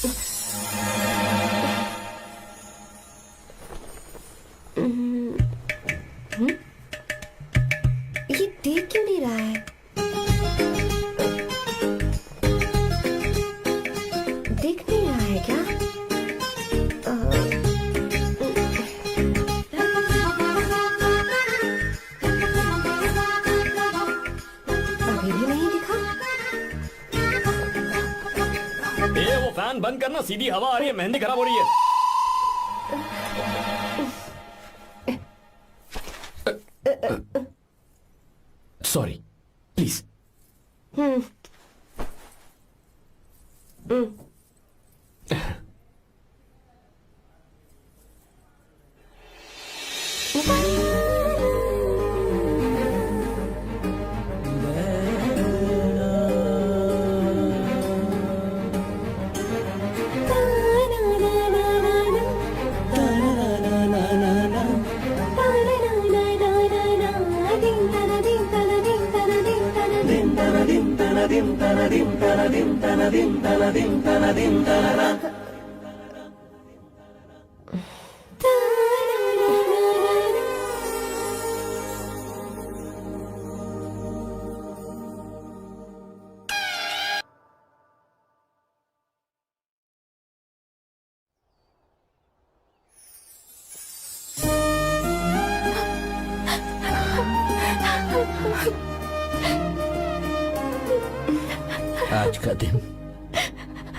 ये देख क्यों नहीं रहा है? देख नहीं रहा है क्या? अभी भी नहीं दिखा। वो फैन बंद करना, सीधी हवा आ रही है, मेहंदी खराब हो रही है। Sorry, please.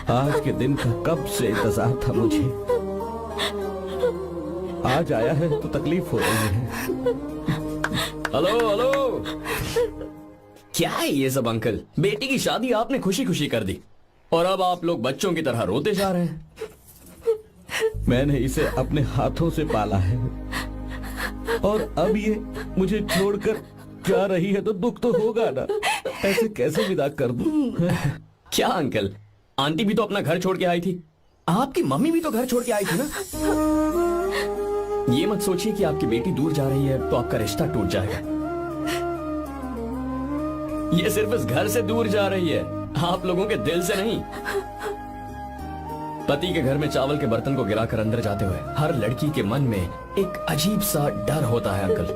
आज के दिन का कब से इंतजार था मुझे। आज आया है तो तकलीफ हो रही है। हेलो हेलो, क्या है ये सब अंकल? बेटी की शादी आपने खुशी खुशी कर दी और अब आप लोग बच्चों की तरह रोते जा रहे हैं। मैंने इसे अपने हाथों से पाला है और अब ये मुझे छोड़कर जा रही है तो दुख तो होगा ना। ऐसे कैसे विदा कर दूं? क्या अंकल, आंटी भी तो अपना घर छोड़ के आई थी, आपकी मम्मी भी तो घर छोड़ के आई थी ना। ये मत सोचिए कि आपकी बेटी दूर जा रही है तो आपका रिश्ता टूट जाएगा। ये सिर्फ इस घर से दूर जा रही है, आप लोगों के दिल से नहीं। पति के घर में चावल के बर्तन को गिराकर अंदर जाते हुए हर लड़की के मन में एक अजीब सा डर होता है अंकल,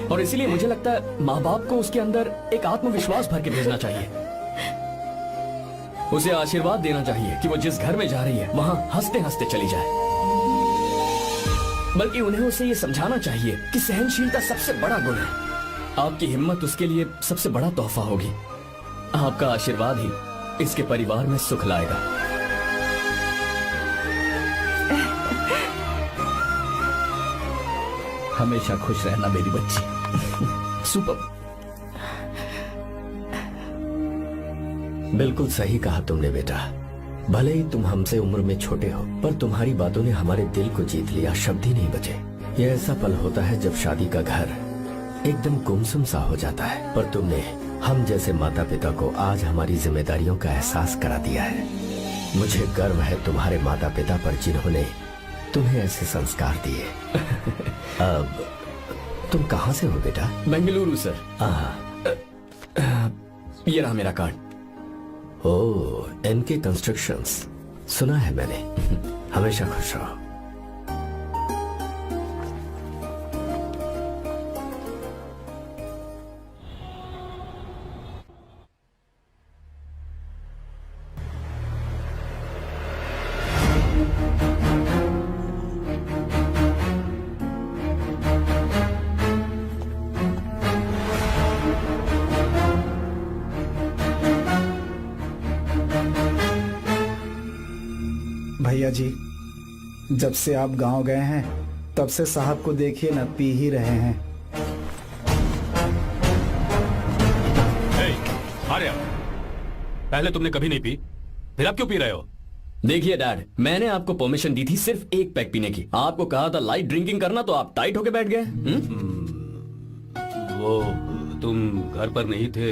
और इसीलिए मुझे लगता है माँ बाप को उसके अंदर एक आत्मविश्वास भर के भेजना चाहिए। उसे आशीर्वाद देना चाहिए कि वो जिस घर में जा रही है वहां हंसते हंसते चली जाए। बल्कि उन्हें उसे ये समझाना चाहिए कि सहनशीलता सबसे बड़ा गुण है। आपकी हिम्मत उसके लिए सबसे बड़ा तोहफा होगी। आपका आशीर्वाद ही इसके परिवार में सुख लाएगा। हमेशा खुश रहना मेरी बच्ची। सुपर। बिल्कुल सही कहा तुमने बेटा। भले ही तुम हमसे उम्र में छोटे हो, पर तुम्हारी बातों ने हमारे दिल को जीत लिया, शब्द ही नहीं बचे। यह ऐसा पल होता है जब शादी का घर एकदम गुमसुम सा हो जाता है, पर तुमने हम जैसे माता पिता को आज हमारी जिम्मेदारियों का एहसास करा दिया है। मुझे गर्व है तुम्हारे माता पिता पर जिन्होंने तुम्हें ऐसे संस्कार दिए। अब तुम कहाँ से हो बेटा? बेंगलुरु सर। ये रहा मेरा कार्ड। ओह, एनके कंस्ट्रक्शंस, सुना है मैंने। हमेशा खुश रहो। भैया जी, जब से आप गांव गए हैं तब से साहब को देखिए ना, पी ही रहे हैं। आर्या, पहले तुमने कभी नहीं पी, फिर अब क्यों पी रहे हो? देखिए डैड, मैंने आपको परमिशन दी थी सिर्फ एक पैक पीने की। आपको कहा था लाइट ड्रिंकिंग करना, तो आप टाइट होके बैठ गए। वो तुम घर पर नहीं थे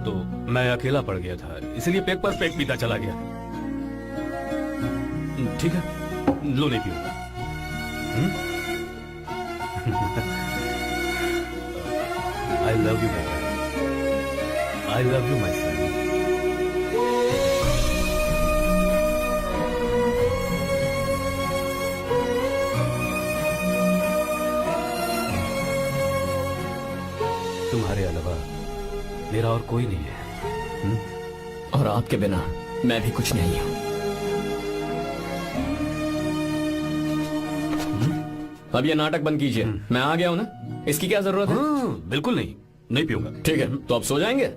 तो मैं अकेला पड़ गया था, इसलिए पैक पर पैक पीता चला गया। ठीक है, लो नहीं पीऊंगा। I love you, बेटा। I love you, my son. मेरा और कोई नहीं है। और आपके बिना मैं भी कुछ नहीं हूं। अब ये नाटक बंद कीजिए। मैं आ गया हूं ना, इसकी क्या जरूरत है? बिल्कुल नहीं, नहीं पीऊंगा। ठीक है, तो आप सो जाएंगे?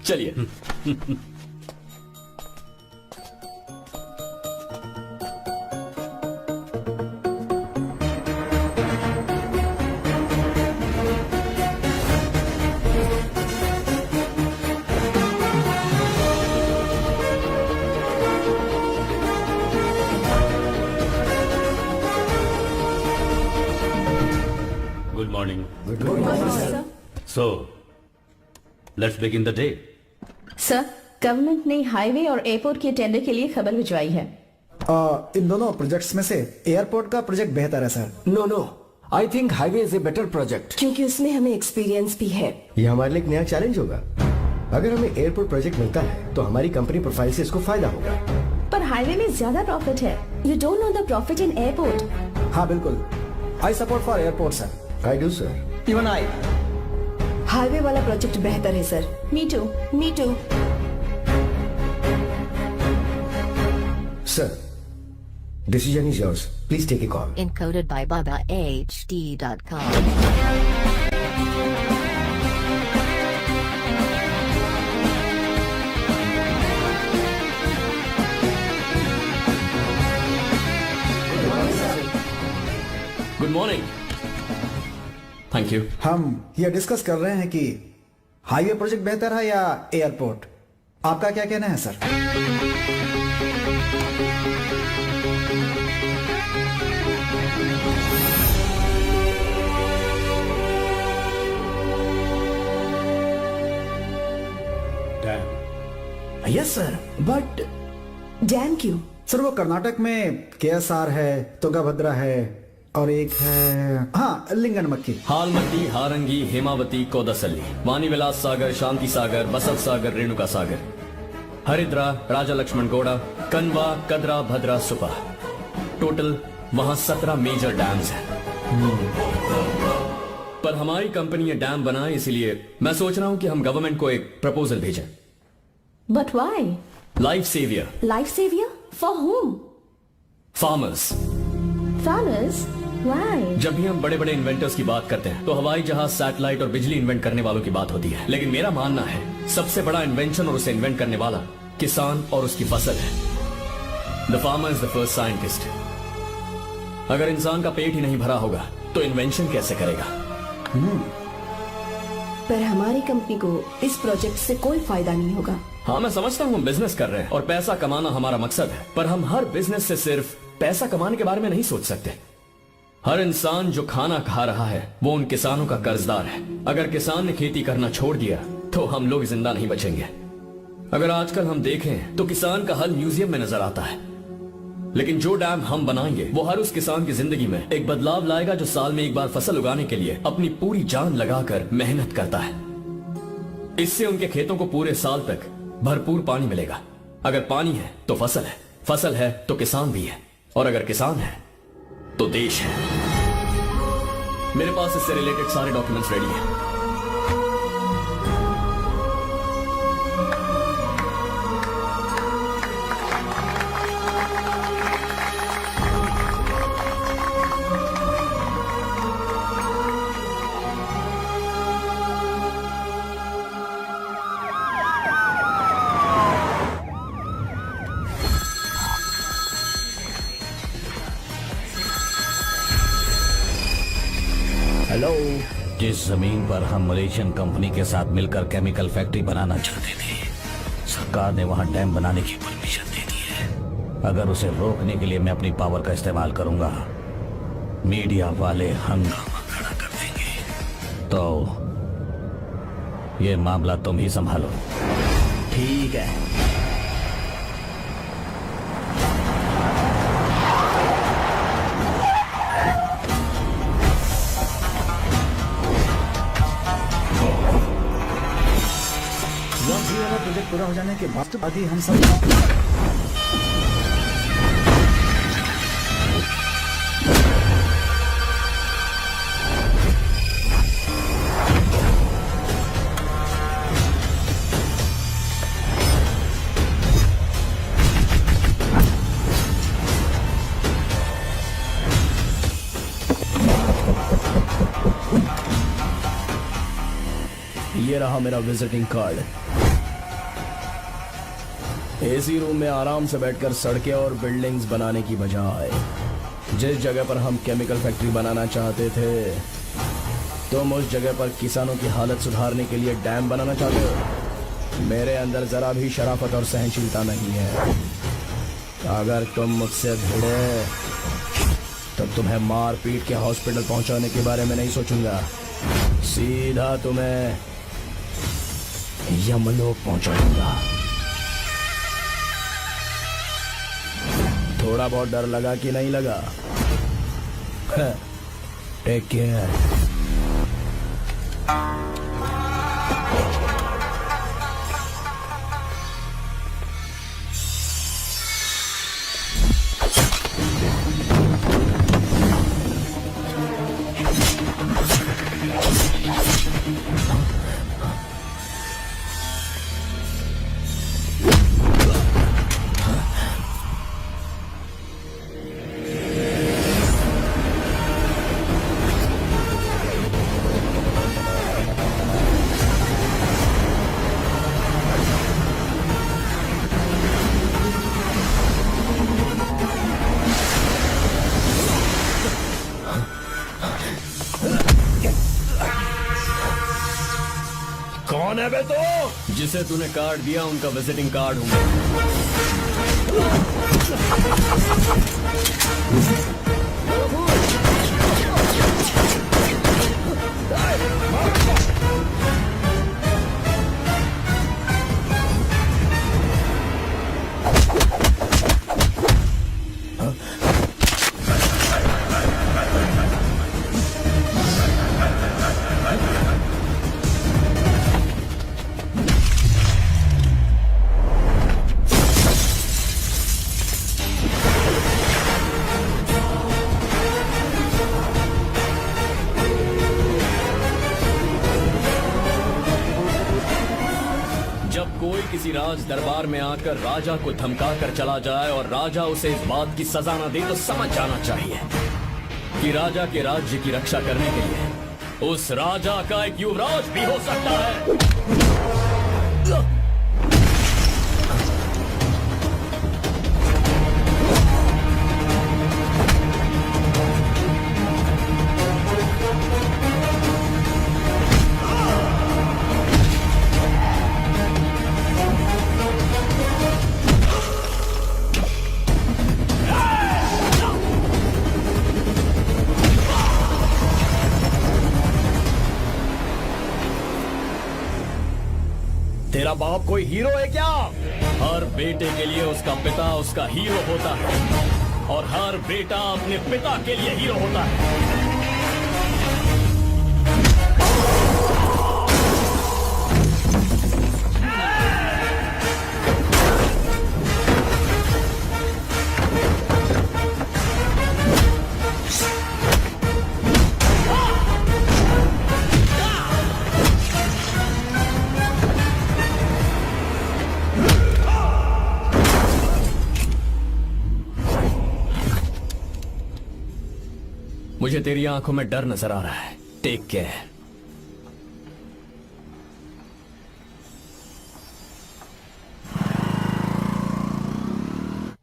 चलिए। Good morning. So let's begin the day. Sir, government ने हाईवे और एयरपोर्ट के टेंडर के लिए खबर भिजवाई है। इन दोनों प्रोजेक्ट्स में से एयरपोर्ट का प्रोजेक्ट बेहतर है sir. No no, I think highway is a better project. क्योंकि उसमें हमें एक्सपीरियंस भी है। ये हमारे लिए एक नया चैलेंज होगा। अगर हमें एयरपोर्ट प्रोजेक्ट मिलता है तो हमारी कंपनी प्रोफाइल से इसको फायदा होगा। पर हाईवे में ज्यादा प्रॉफिट है। You don't know the profit in airport. हाँ बिल्कुल, I support for airport sir. I do sir. Even I. Highway वाला प्रोजेक्ट बेहतर है sir. Me too, me too. Sir, decision is yours, please take a call. Encoded by BabaHD.com. Good morning. Thank you. हम ये discuss कर रहे हैं कि highway project बेहतर है या एयरपोर्ट। आपका क्या कहना है sir? Dam. Yes sir, but dam क्यों? सर वो कर्नाटक में केएसआर है, तुंगाभद्रा है और एक है हाँ लिंगन मक्की। हालमती, हारंगी, हेमावती, कोदसल्ली, वानी विलास सागर, शांति सागर, बसव सागर, रेणुका सागर, हरिद्रा, राजा लक्ष्मण गौड़ा, कनवा, कदरा, भद्रा, सुपा। टोटल वहां 17 मेजर डैम्स हैं। पर हमारी कंपनी ये डैम बनाए, इसलिए मैं सोच रहा हूं कि हम गवर्नमेंट को एक प्रपोजल भेजें। But why? Life saviour, life saviour for whom? Farmers. Farmers? Why? जब भी हम बड़े बड़े इन्वेंटर्स की बात करते हैं तो हवाई जहाज, सैटेलाइट और बिजली इन्वेंट करने वालों की बात होती है, लेकिन मेरा मानना है सबसे बड़ा इन्वेंशन और उसे इन्वेंट करने वाला किसान और उसकी फसल है। The farmer is the first scientist. अगर इंसान का पेट ही नहीं भरा होगा तो इन्वेंशन कैसे करेगा? पर हमारी कंपनी को इस प्रोजेक्ट से कोई फायदा नहीं होगा। हाँ, मैं समझता हूँ हम बिजनेस कर रहे हैं और पैसा कमाना हमारा मकसद है, पर हम हर बिजनेस से सिर्फ पैसा कमाने के बारे में नहीं सोच सकते। हर इंसान जो खाना खा रहा है वो उन किसानों का कर्जदार है। अगर किसान ने खेती करना छोड़ दिया तो हम लोग जिंदा नहीं बचेंगे। अगर आजकल हम देखें तो किसान का हल म्यूजियम में नजर आता है, लेकिन जो डैम हम बनाएंगे वो हर उस किसान की जिंदगी में एक बदलाव लाएगा जो साल में एक बार फसल उगाने के लिए अपनी पूरी जान लगाकर मेहनत करता है। इससे उनके खेतों को पूरे साल तक भरपूर पानी मिलेगा। अगर पानी है तो फसल है, फसल है तो किसान भी है, और अगर किसान है तो देश है। मेरे पास इससे रिलेटेड सारे डॉक्यूमेंट्स रेडी हैं। हेलो। जिस जमीन पर हम मलेशियन कंपनी के साथ मिलकर केमिकल फैक्ट्री बनाना चाहते थे, सरकार ने वहां डैम बनाने की परमिशन दे दी है। अगर उसे रोकने के लिए मैं अपनी पावर का इस्तेमाल करूंगा, मीडिया वाले हंगामा खड़ा कर देंगे। तो ये मामला तुम ही संभालो। ठीक है। प्रोजेक्ट पूरा हो जाने के बाद अभी हम सब रहा मेरा विजिटिंग कार्ड। एसी रूम में आराम से बैठकर सड़कें और बिल्डिंग्स बनाने की बजाय जिस जगह पर हम केमिकल फैक्ट्री बनाना चाहते थे, तुम उस जगह पर किसानों की हालत सुधारने के लिए डैम बनाना चाहते हो। मेरे अंदर जरा भी शराफत और सहनशीलता नहीं है। अगर तुम मुझसे भिड़े तब तुम्हें मार पीट के हॉस्पिटल पहुंचाने के बारे में नहीं सोचूंगा, सीधा तुम्हें यमलोक पहुंचाऊंगा। थोड़ा बहुत डर लगा कि नहीं लगा? Take care. कौन है बे तो? जिसे तूने कार्ड दिया उनका विजिटिंग कार्ड हूं मैं। जब कोई किसी राज दरबार में आकर राजा को धमका कर चला जाए और राजा उसे इस बात की सजा न दे तो समझ जाना चाहिए कि राजा के राज्य की रक्षा करने के लिए उस राजा का एक युवराज भी हो सकता है। तेरा बाप कोई हीरो है क्या? हर बेटे के लिए उसका पिता उसका हीरो होता है और हर बेटा अपने पिता के लिए हीरो होता है। मुझे तेरी आंखों में डर नजर आ रहा है। Take care.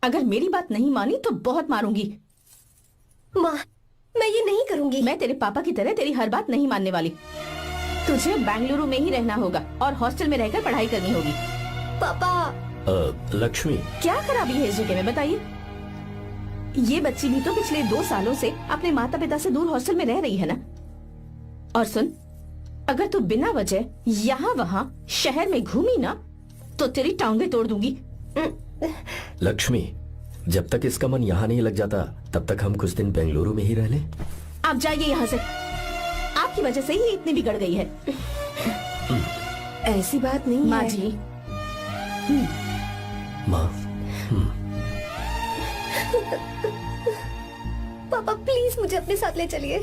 अगर मेरी बात नहीं मानी तो बहुत मारूंगी। माँ, मैं ये नहीं करूंगी। मैं तेरे पापा की तरह तेरी हर बात नहीं मानने वाली। तुझे बेंगलुरु में ही रहना होगा और हॉस्टल में रहकर पढ़ाई करनी होगी। पापा। लक्ष्मी, क्या खराबी है इस जगह में बताइए? ये बच्ची भी तो पिछले 2 सालों से अपने माता पिता से दूर हॉस्टल में रह रही है ना। और सुन, अगर तू बिना वजह यहाँ वहाँ शहर में घूमी ना तो तेरी टांगे तोड़ दूंगी। लक्ष्मी, जब तक इसका मन यहाँ नहीं लग जाता तब तक हम कुछ दिन बेंगलुरु में ही रह लें। आप जाइए यहाँ से। आपकी वजह से ही इतनी बिगड़ गई है। ऐसी बात नहीं माँ है। जी। माँ, पापा प्लीज मुझे अपने साथ ले चलिए।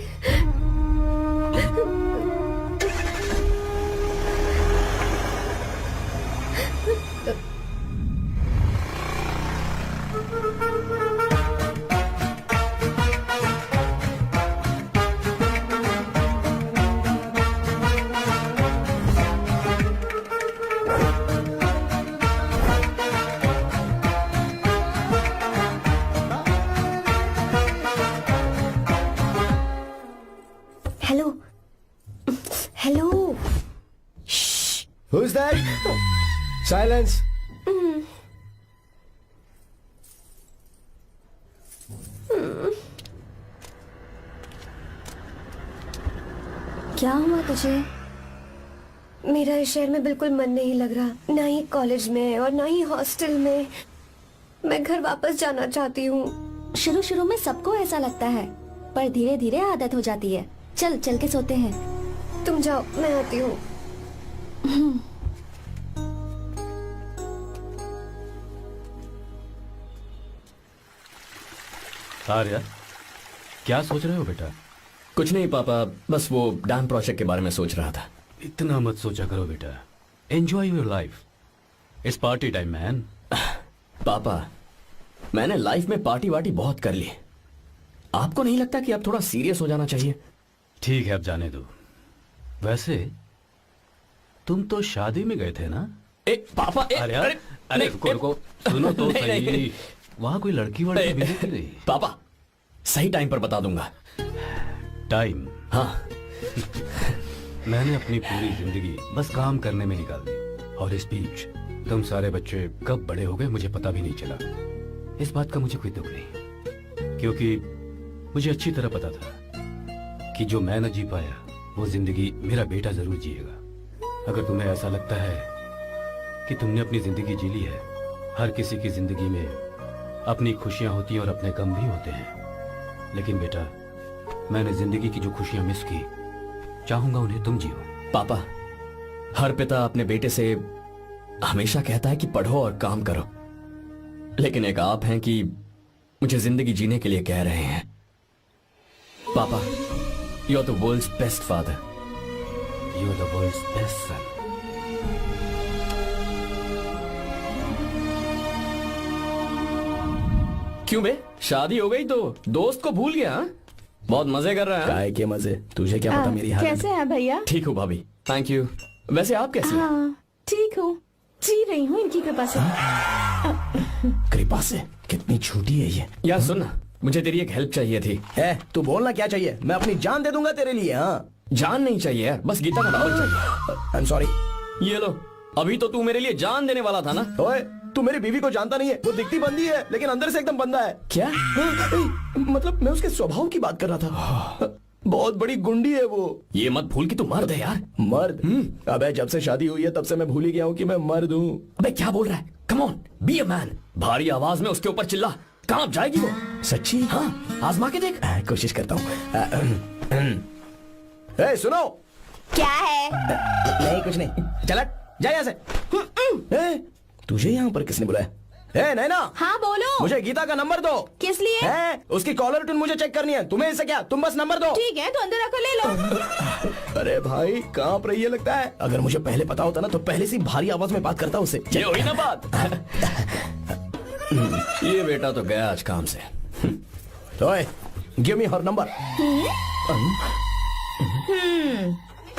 दैट? साइलेंस. क्या हुआ तुझे? मेरा इस शहर में बिल्कुल मन नहीं लग रहा, ना ही कॉलेज में और ना ही हॉस्टल में. मैं घर वापस जाना चाहती हूँ. शुरू शुरू में सबको ऐसा लगता है, पर धीरे धीरे आदत हो जाती है. चल चल के सोते हैं. तुम जाओ, मैं आती हूँ. आर्या, क्या सोच रहे हो बेटा? कुछ नहीं पापा, बस वो डैम प्रोजेक्ट के बारे में सोच रहा था. इतना मत सोचा करो बेटा. Enjoy your life. It's party time man. पापा, मैंने लाइफ में पार्टी वार्टी बहुत कर ली. आपको नहीं लगता कि अब थोड़ा सीरियस हो जाना चाहिए? ठीक है, अब जाने दो. वैसे तुम तो शादी में गए थे ना? पापा, अरे रुको रुको, सुनो तो सही. वहां कोई लड़की वड़की मिली थी नहीं? पापा, सही टाइम पर बता दूंगा. टाइम? हाँ. मैंने अपनी पूरी जिंदगी बस काम करने में निकाल दी, और इस बीच तुम सारे बच्चे कब बड़े हो गए मुझे पता भी नहीं चला. इस बात का मुझे कोई दुख नहीं, क्योंकि मुझे अच्छी तरह पता था कि जो मैं न जी पाया वो जिंदगी मेरा बेटा जरूर जिएगा. अगर तुम्हें ऐसा लगता है कि तुमने अपनी जिंदगी जी ली है, हर किसी की जिंदगी में अपनी खुशियां होती हैं और अपने गम भी होते हैं, लेकिन बेटा मैंने जिंदगी की जो खुशियां मिस की, चाहूंगा उन्हें तुम जियो. पापा, हर पिता अपने बेटे से हमेशा कहता है कि पढ़ो और काम करो, लेकिन एक आप हैं कि मुझे जिंदगी जीने के लिए कह रहे हैं. पापा, you are the world's best father. You are the world's best son. क्यों बे, शादी हो गई तो दोस्त को भूल गया? हाँ? बहुत मजे कर रहा है. काय के मजे, तुझे क्या पता मेरी हालत. कैसे है भैया? ठीक हूँ भाभी, थैंक यू. वैसे आप कैसी हैं? हाँ ठीक हूँ, जी रही हूँ इनकी कृपा से. कृपा से? कितनी झूठी है ये. यार सुन ना, मुझे तेरी एक हेल्प चाहिए थी. है, तू बोलना क्या चाहिए. मैं अपनी जान दे दूंगा तेरे लिए. हाँ, जान नहीं चाहिए यार, बस गीता का नंबर चाहिए. I am sorry. ये लो, अभी तो तू मेरे लिए जान देने वाला था ना. ओए, तू मेरी बीवी को जानता नहीं है. वो दिखती बंदी है लेकिन अंदर से एकदम बंदा है. क्या? मतलब मैं उसके स्वभाव की बात कर रहा था. बहुत बड़ी गुंडी है वो. ये मत भूल कि तू मर्द है यार. मर्द? अबे जब से शादी हुई है तब से मैं भूल ही गया हूँ कि मैं मर्द हूँ. अबे क्या बोल रहा है? Come on, be a man. भारी आवाज में उसके ऊपर चिल्ला. कहाँ जाएगी वो? सच्ची? हाँ, आजमा के देख. कोशिश करता हूँ. सुनो. क्या है? नहीं कुछ नहीं. चल जा यहाँ से. तुझे यहाँ पर किसने बुलाया? नैना. हाँ बोलो. मुझे गीता का नंबर दो. किस लिए? उसकी कॉलर ट्यून मुझे चेक करनी है. तुम्हें इससे क्या, तुम बस नंबर दो. ठीक है, तो अंदर आकर ले लो. अरे भाई, कांप रही है लगता है. अगर मुझे पहले पता होता ना तो पहले से भारी आवाज में बात करता उससे. ये हुई ना बात. ये बेटा तो गया आज काम से. गिव मी हर नंबर.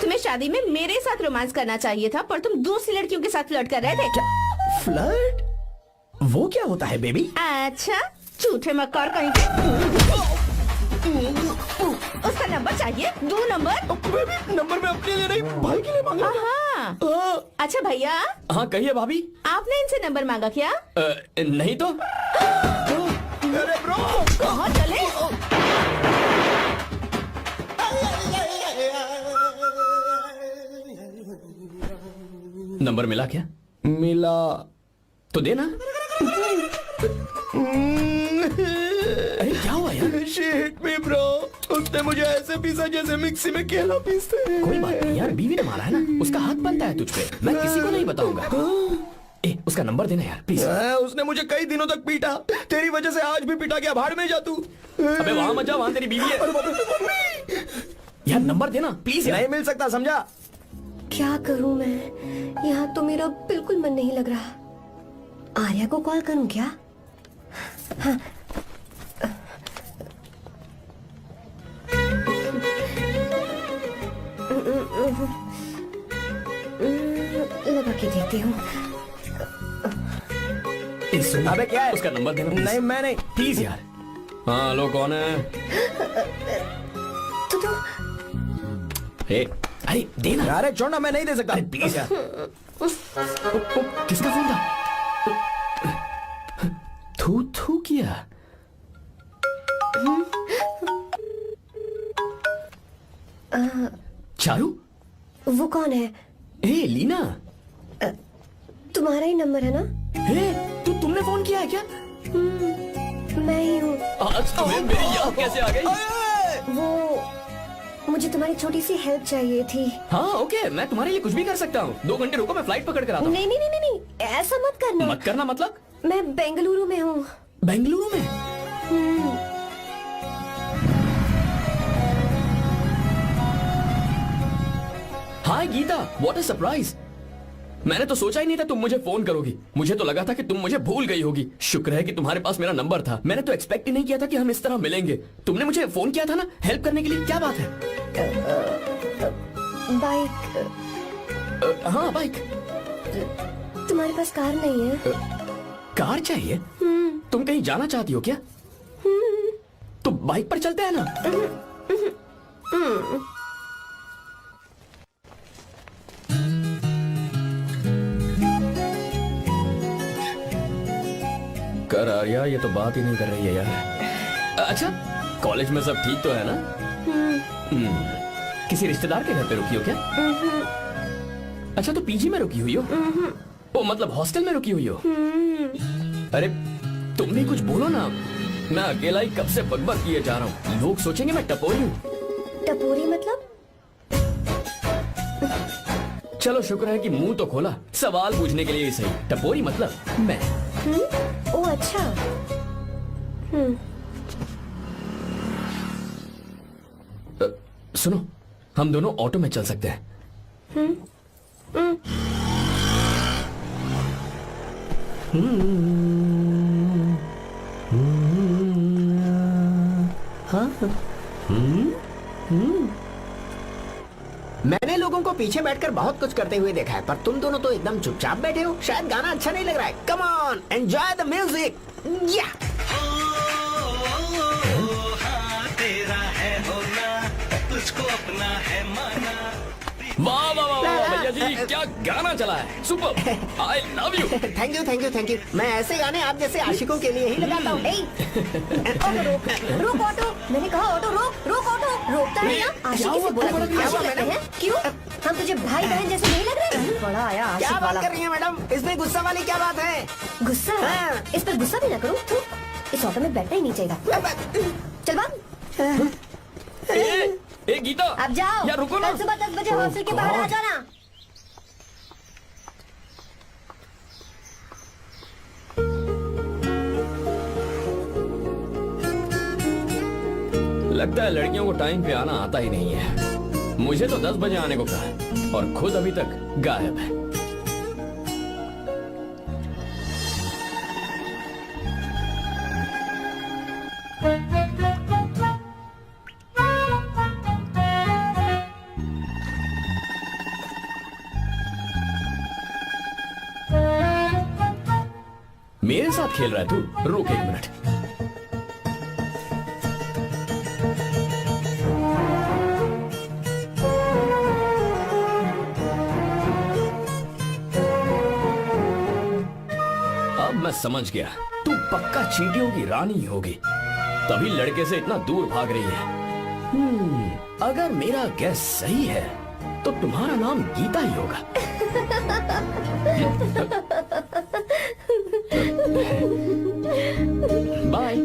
तुम्हें शादी में मेरे साथ रोमांस करना चाहिए था, पर तुम दूसरी लड़कियों के साथ फ्लर्ट कर रहे थे. क्या फ्लर्ट? वो क्या होता है बेबी? अच्छा, झूठे मक्कार कहीं के. उसका नंबर चाहिए? दो नंबर. बेबी, नंबर मैं अपने लिए नहीं, भाई के लिए मांगा. हाँ. अच्छा भैया. हाँ कहिए भाभी. आपने इनसे नंबर मांगा क्या? नहीं तो. अरे ब्रो, कहाँ चले? नंबर मिला क्या? मिला तो देना. अरे क्या हुआ यार? शिट मी ब्रो, उसने मुझे ऐसे पीसा जैसे मिक्सी में केला पीसते हैं. कोई बात नहीं यार, बीवी ने मारा है ना, उसका हाथ बनता है तुझ पे. मैं किसी को नहीं बताऊंगा. उसका नंबर देना यार प्लीज. उसने मुझे कई दिनों तक पीटा. तेरी वजह से आज भी पीटा गया. भाड़ में जा तू. अबे वहां मत जा, वहां तेरी बीवी है. यार नंबर देना प्लीज. नहीं मिल सकता, समझा? क्या करूं मैं? यहाँ तो मेरा बिल्कुल मन नहीं लग रहा. आर्या को कॉल करूं क्या? हाँ. लगा के देती हूँ. अबे क्या है? उसका नंबर देना. नहीं मैं नहीं. प्लीज यार. हाँ लो, कौन है? तो अरे देना. अरे छोड़ना, मैं नहीं दे सकता. प्लीज यार. किसका फोन था? थू थू किया। चारू, वो कौन है? हे लीना, तुम्हारा ही नंबर है ना? हे तुमने फोन किया है क्या? मैं ही हूँ। आज तुम्हें मेरी याद कैसे आ गई? वो मुझे तुम्हारी छोटी सी हेल्प चाहिए थी। हाँ ओके, मैं तुम्हारे लिए कुछ भी कर सकता हूँ। 2 घंटे रुको, मैं फ्लाइट पकड़ कर आता हूँ। नहीं नहीं नहीं नहीं नहीं, ऐसा मत करना। मत करना मतलब? मैं बेंगलुरु में हूँ। बेंगलुरु में? हाय गीता, व्हाट अ सरप्राइज। मैंने तो सोचा ही नहीं था तुम मुझे फोन करोगी। मुझे तो लगा था कि तुम मुझे भूल गई होगी। शुक्र है कि तुम्हारे पास मेरा नंबर था। मैंने तो एक्सपेक्ट ही नहीं किया था कि हम इस तरह मिलेंगे। तुमने मुझे फोन किया था ना हेल्प करने के लिए, क्या बात है? बाइक। हाँ बाइक। तुम्हारे पास कार नहीं है? कार चाहिए? तुम कहीं जाना चाहती हो क्या? तो बाइक पर चलते हैं ना। कर आर्या, ये तो बात ही नहीं कर रही है यार। अच्छा, कॉलेज में सब ठीक तो है ना? किसी रिश्तेदार के घर पे रुकी हो क्या? अच्छा, तो पीजी में रुकी हुई हो? ओ मतलब हॉस्टल में रुकी हुई हो? अरे तुम भी कुछ बोलो ना। मैं अकेला ही कब से बकबक किए जा रहा हूँ। लोग सोचेंगे मैं टपोरी हूँ। टपोरी मतलब? चलो शुक्र है कि मुंह तो खोला, सवाल पूछने के लिए ही सही। टपोरी मतलब मैं। ओ अच्छा। सुनो, हम दोनों ऑटो में चल सकते हैं। मैंने लोगों को पीछे बैठकर बहुत कुछ करते हुए देखा है, पर तुम दोनों तो एकदम चुपचाप बैठे हो। शायद गाना अच्छा नहीं लग रहा है। Come on, enjoy the music. या वाह वाह वाह वाह भैया जी, क्या गाना चला है। Super, I love you. Thank you thank you thank you. मैं ऐसे गाने आप जैसे आशिकों के लिए ही लगाता हूँ। ऑटो रोक, रुक ऑटो। मैंने कहा ऑटो रोक, रुक ऑटो। रोकता है ना? आशिकी से बोला कि आशिक लगते हैं। क्यों? हम तुझे भाई बहन जैसे नहीं लग रहे? बड़ा आया क्या आशिक बात वाला। कर रही है मैडम? इसमें गुस्सा वाली क्या बात है? गुस्सा? हाँ। इस पर गुस्सा भी ना करूँ। इस ऑटो में बैठना ही नहीं चाहिए। चल बात। ए गीता, अब जाओ। यार रुको ना। कल सुबह 10 बजे हॉस्टल के बाहर आ जाना। लगता है लड़कियों को टाइम पे आना आता ही नहीं है। मुझे तो 10 बजे आने को कहा और खुद अभी तक गायब है। मेरे साथ खेल रहा है तू? रुक 1 मिनट। अब मैं समझ गया, तू पक्का चींटियों की रानी होगी, तभी लड़के से इतना दूर भाग रही है। अगर मेरा गैस सही है तो तुम्हारा नाम गीता ही होगा। बाय।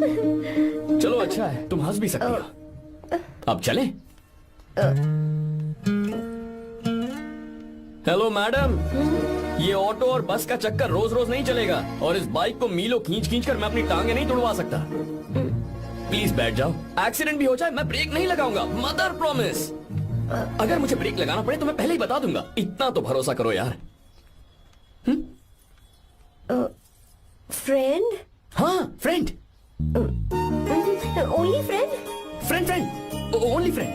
चलो अच्छा है, तुम हंस भी सकती हो। अब चलें? हेलो मैडम, ये ऑटो और बस का चक्कर रोज रोज नहीं चलेगा और इस बाइक को मीलों खींच खींच कर मैं अपनी टांगे नहीं तुड़वा सकता। प्लीज बैठ जाओ। एक्सीडेंट भी हो जाए मैं ब्रेक नहीं लगाऊंगा, मदर प्रॉमिस। अगर मुझे ब्रेक लगाना पड़े तो मैं पहले ही बता दूंगा। इतना तो भरोसा करो यार। फ्रेंड? हाँ friend. Only friend? Friend friend, only friend.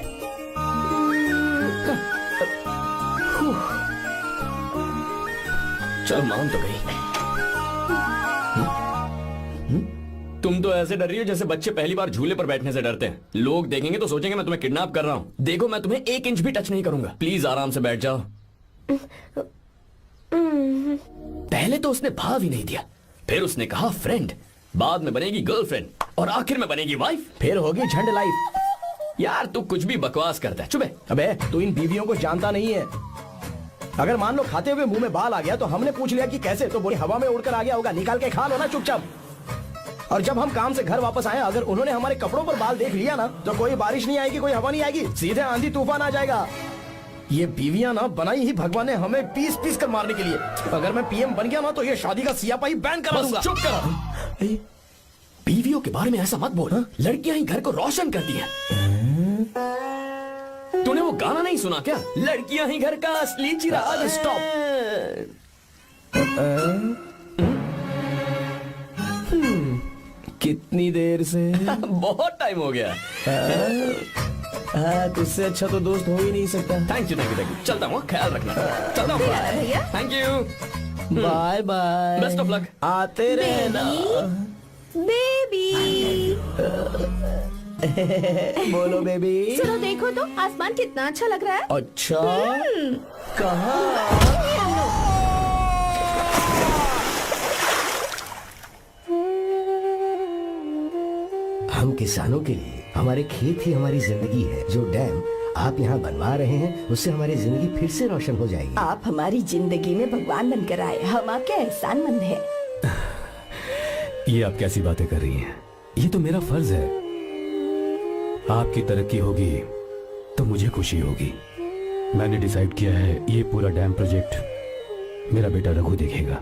चल मान तो गई। तुम तो ऐसे डर रही हो जैसे बच्चे पहली बार झूले पर बैठने से डरते हैं। लोग देखेंगे तो सोचेंगे मैं तुम्हें किडनैप कर रहा हूँ। देखो मैं तुम्हें 1 इंच भी टच नहीं करूंगा। प्लीज आराम से बैठ जाओ। पहले तो उसने भाव ही नहीं दिया, फिर उसने कहा फ्रेंड, बाद में बनेगी गर्लफ्रेंड और आखिर में बनेगी वाइफ, फिर होगी झंड लाइफ। यार तू कुछ भी बकवास करता है, चुप है। अबे तू इन बीवियों को जानता नहीं है। अगर मान लो खाते हुए मुंह में बाल आ गया तो हमने पूछ लिया कि कैसे, तो बोली हवा में उड़कर आ गया होगा, निकाल के खा लो ना चुपचाप। और जब हम काम से घर वापस आए, अगर उन्होंने हमारे कपड़ों पर बाल देख लिया ना, तो कोई बारिश नहीं आएगी, कोई हवा नहीं आएगी, सीधे आंधी तूफान आ जाएगा। ये बीवियां ना बनाई ही भगवान ने हमें पीस पीस कर मारने के लिए। अगर मैं पीएम बन गया ना तो ये शादी का सियापाही बैन करा दूंगा। बस चुप करो। बीवियों के बारे में ऐसा मत बोल, लड़कियां ही घर को रोशन करती हैं। तूने वो गाना नहीं सुना क्या, लड़कियां ही घर का असली चिराग। स्टॉप। कितनी देर से? बहुत टाइम हो गया। तुझसे अच्छा तो दोस्त हो ही नहीं सकता। Thank you thank you thank you. चलता हूँ, ख्याल रखना। चलता हूँ, भैया। Thank you, bye bye. Best of luck. आते रहना। बेबी बोलो बेबी। चलो देखो तो आसमान कितना अच्छा लग रहा है। अच्छा कहाँ? हम किसानों के लिए हमारे खेत ही हमारी जिंदगी है। जो डैम आप यहाँ बनवा रहे हैं उससे हमारी जिंदगी फिर से रोशन हो जाएगी। आप हमारी जिंदगी में भगवान बनकर आए, हम आपके एहसानमंद हैं। ये आप कैसी बातें कर रही हैं? ये तो मेरा फर्ज है। आपकी तरक्की होगी तो मुझे खुशी होगी। मैंने डिसाइड किया है ये पूरा डैम प्रोजेक्ट मेरा बेटा रघु देखेगा।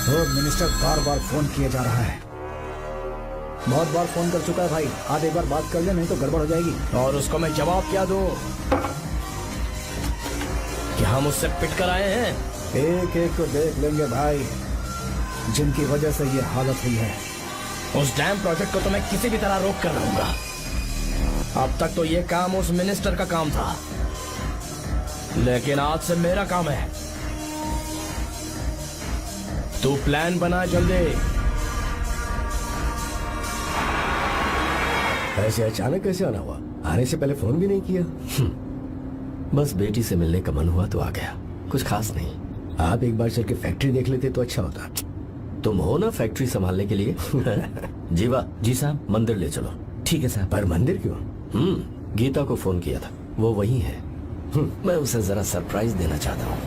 वो मिनिस्टर बार बार फोन किया जा रहा है। बहुत बार फोन कर चुका है भाई, आज एक बार बात कर ले, नहीं तो गड़बड़ हो जाएगी। और उसको मैं जवाब क्या दूं कि हम उससे पिट कर आए हैं? एक एक को देख लेंगे भाई, जिनकी वजह से ये हालत हुई है। उस डैम प्रोजेक्ट को तो मैं किसी भी तरह रोक कर रहूंगा। अब तक तो ये काम उस मिनिस्टर का काम था, लेकिन आज से मेरा काम है। तू प्लान बना जल्दी। ऐसे अचानक कैसे आना हुआ? आने से पहले फोन भी नहीं किया। बस बेटी से मिलने का मन हुआ तो आ गया, कुछ खास नहीं। आप एक बार चल के फैक्ट्री देख लेते तो अच्छा होता। तुम हो ना फैक्ट्री संभालने के लिए? जीवा। जी साहब। मंदिर ले चलो। ठीक है साहब। पर मंदिर क्यों? गीता को फोन किया था, वो वही है। मैं उसे जरा सरप्राइज देना चाहता हूँ।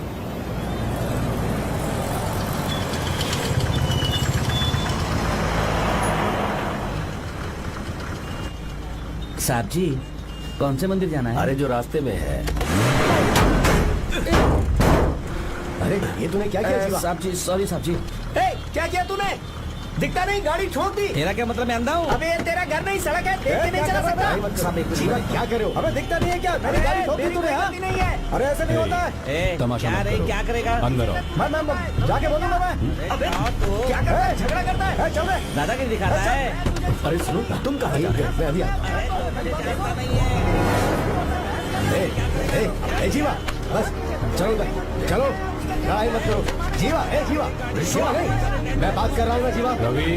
साहब जी, कौन से मंदिर जाना है? अरे जो रास्ते में है। अरे ये तूने क्या किया जीवा? साहब जी सॉरी साहब जी। क्या किया तूने? दिखता नहीं, गाड़ी ठोक दी। तेरा क्या मतलब? मैं अंधा हूँ? अबे ये तेरा घर नहीं, सड़क है, देख के नहीं चला सकता। जीवा क्या करे हो? अबे दिखता नहीं है क्या? मेरी गाड़ी ठोक दी तूने? हाँ? नहीं है। अरे ऐसे नहीं होता है। तमाशा क्या मत रे, करो। क्या करेगा? अंदर आओ। मैं जाके बोलूंगा मैं। अबे क्या करता है? झगड़ा करता है। चल रहे। दादागिरी दिखा रहा है। अरे सुनो, तुम कहाँ जा रहे हो? मैं अभी आता हूँ। जीवा बस चलो भाई, चलो लड़ाई मत करो। जीवा जीवा जीवा नहीं, मैं बात कर रहा हूँ ना जीवा। रवि,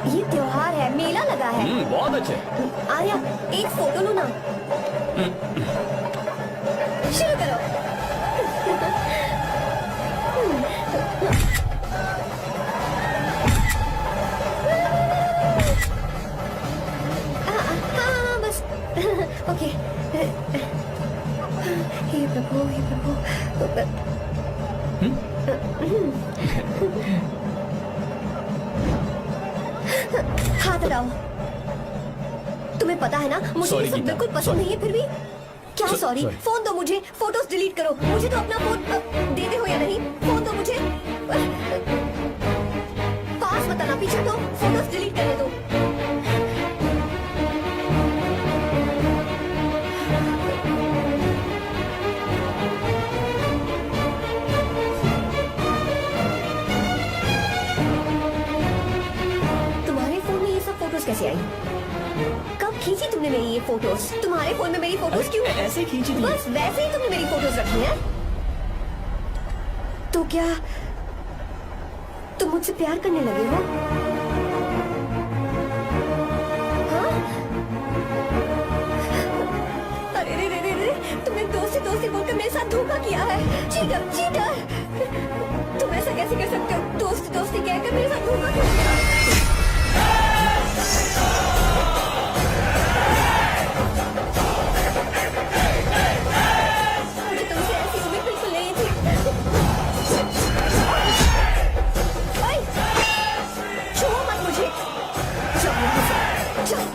ये त्योहार है, मेला लगा है। बहुत अच्छे। आर्या, एक फोटो लो ना। शुरू करो। हाँ, बस। ओके। हे प्रभु, हे प्रभु। हाथ हटाओ। तुम्हें पता है ना, मुझे Sorry, ये सब गीता, बिल्कुल पसंद sorry. नहीं है, फिर भी क्या सॉरी? sorry. फोन दो मुझे, फोटोज डिलीट करो। मुझे तो अपना फोन देते हो या नहीं? फोन दो मुझे। पास बताना, पीछे दो, फोटोज डिलीट करने दो। तुम्हारे फोन में ये सब फोटोज कैसे आई? कब खींची तुमने मेरी ये फोटोज? तुम्हारे फोन में मेरी फोटोज क्यों? ऐसे खींची थी। बस वैसे ही तुमने मेरी फोटोज रखी हैं? तो क्या तुम मुझसे प्यार करने लगे हो? हाँ? अरे रे रे रे रे, तुमने दोस्ती बोलकर मेरे साथ धोखा किया है। Cheater, cheater! तुम ऐसा कैसे कर सकते हो? दोस्ती कहकर मेरे साथ धोखा क्यों किया? मुझे तुमसे ऐसी उम्मीद बिल्कुल नहीं थी। ओए! छुओ मत मुझे। जाओ यहाँ से, जाओ।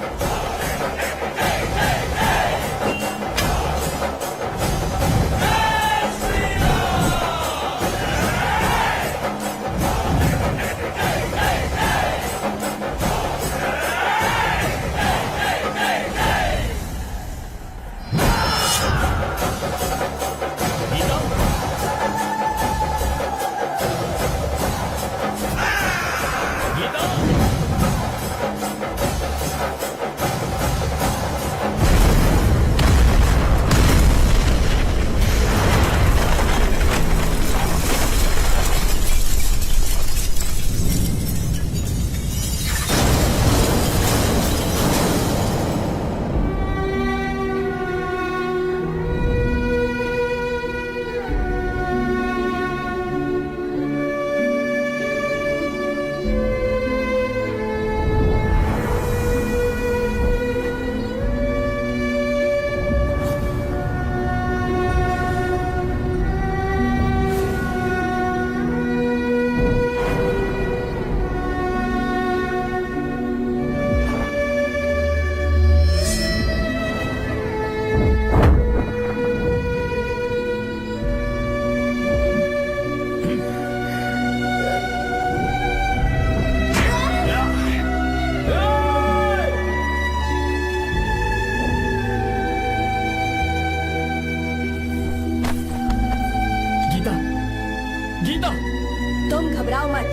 तुम घबराओ मत,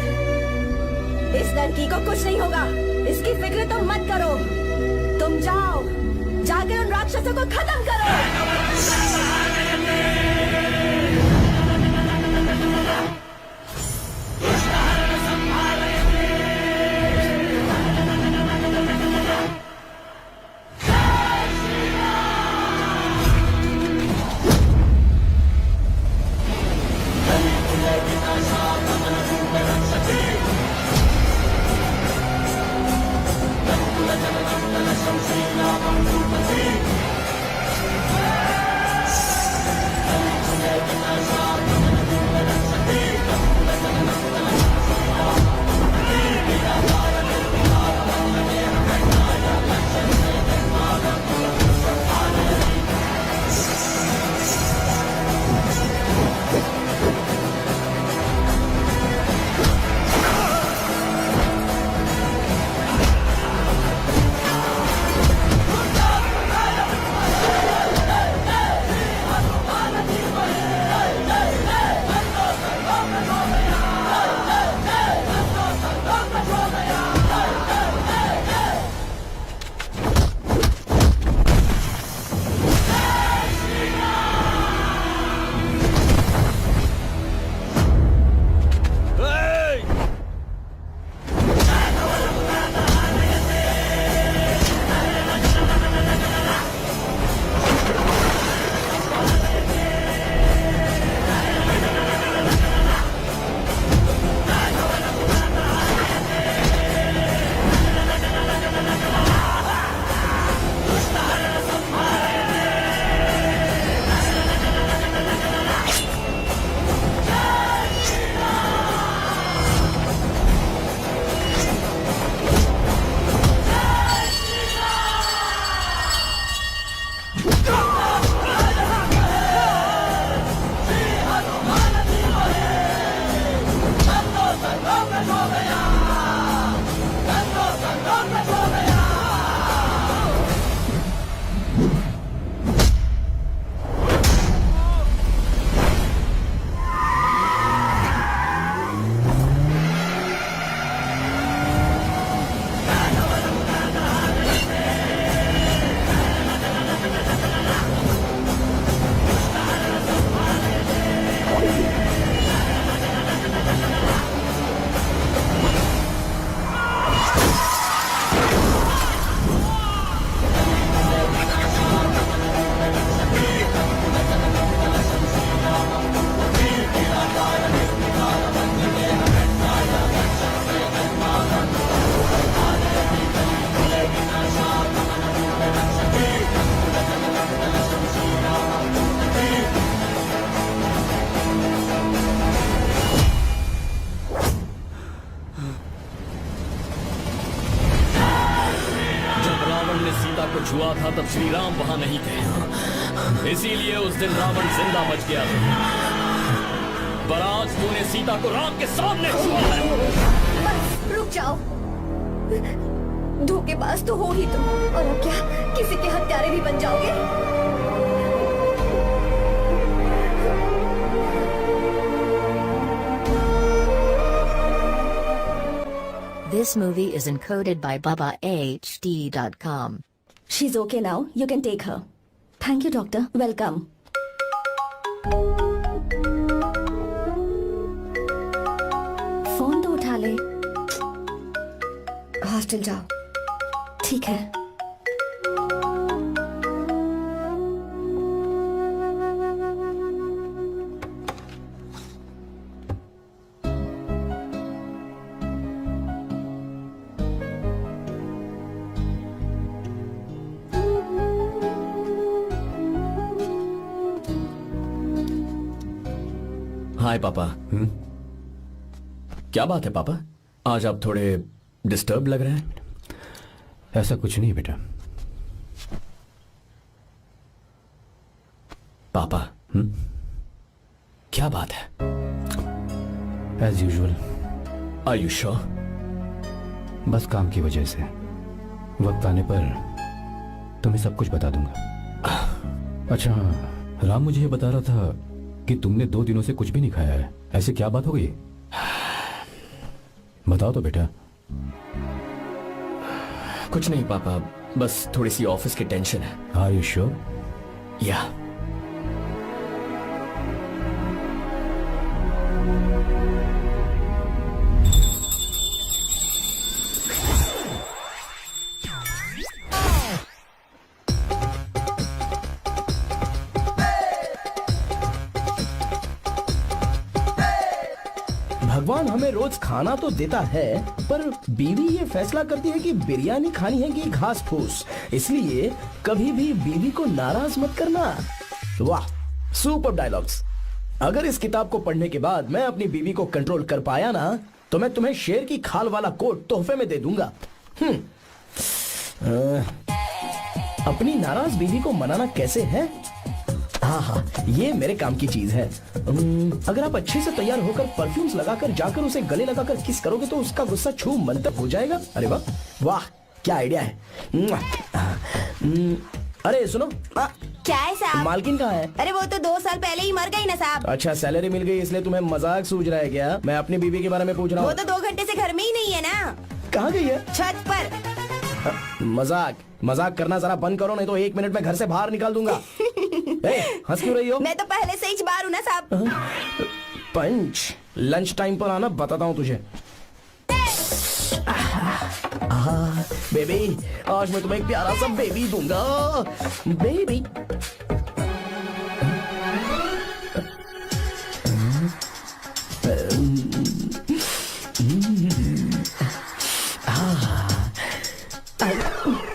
इस लड़की को कुछ नहीं होगा, इसकी फिक्र तुम मत करो। तुम जाओ, जाकर उन राक्षसों को खत्म करो। सीता को छुआ था तब श्री राम वहां नहीं थे, इसीलिए उस दिन रावण जिंदा बच गया था। पर आज तूने सीता को राम के सामने छुआ है। बस रुक जाओ, धोखेबाज तो हो ही तुम, और अब क्या किसी के हत्यारे भी बन जाओगे? This movie is encoded by BabaHD.com. She's okay now. You can take her. Thank you, doctor. Welcome. Phone तो उठा ले। हॉस्टल जाओ। ठीक है। हाय पापा। क्या बात है पापा, आज आप थोड़े डिस्टर्ब लग रहे हैं। ऐसा कुछ नहीं बेटा। पापा क्या बात है? As usual. Are you sure? बस काम की वजह से वक्त आने पर तुम्हें सब कुछ बता दूंगा। अच्छा हाँ, राम मुझे ये बता रहा था कि तुमने 2 दिनों से कुछ भी नहीं खाया है। ऐसे क्या बात हो गई? बताओ तो बेटा। कुछ नहीं पापा, बस थोड़ी सी ऑफिस की टेंशन है। Are you sure? या भगवान हमें रोज खाना तो देता है, पर बीवी ये फैसला करती है कि बिरयानी खानी है कि घास फूस। इसलिए कभी भी बीवी को नाराज मत करना। वाह, सुपर डायलॉग्स। अगर इस किताब को पढ़ने के बाद मैं अपनी बीवी को कंट्रोल कर पाया ना, तो मैं तुम्हें शेर की खाल वाला कोट तोहफे में दे दूंगा। अपनी नाराज बीवी को मनाना कैसे है? हाँ हाँ, ये मेरे काम की चीज है। अगर आप अच्छे से तैयार होकर परफ्यूम्स लगाकर जाकर उसे गले लगाकर किस करोगे तो उसका गुस्सा छू मंतक हो जाएगा। अरे वाह वाह, क्या आइडिया है। अरे सुनो, क्या है साहब? मालकिन कहाँ है? अरे वो तो 2 साल पहले ही मर गई ना साहब। अच्छा, सैलरी मिल गई इसलिए तुम्हें मजाक सूझ रहा है क्या? मैं अपनी बीवी के बारे में पूछ रहा वो हूँ। तो 2 घंटे से घर में ही नहीं है ना। कहाँ गई है? छत पर। मजाक करना जरा बंद करो, नहीं तो 1 मिनट में घर से बाहर निकाल दूंगा। हंस क्यों रही हो? मैं तो पहले से ही बाहर हूँ ना साहब। पंच, लंच टाइम पर आना, बताता हूँ तुझे। बेबी, आज मैं तुम्हें एक प्यारा सा बेबी दूंगा। बेबी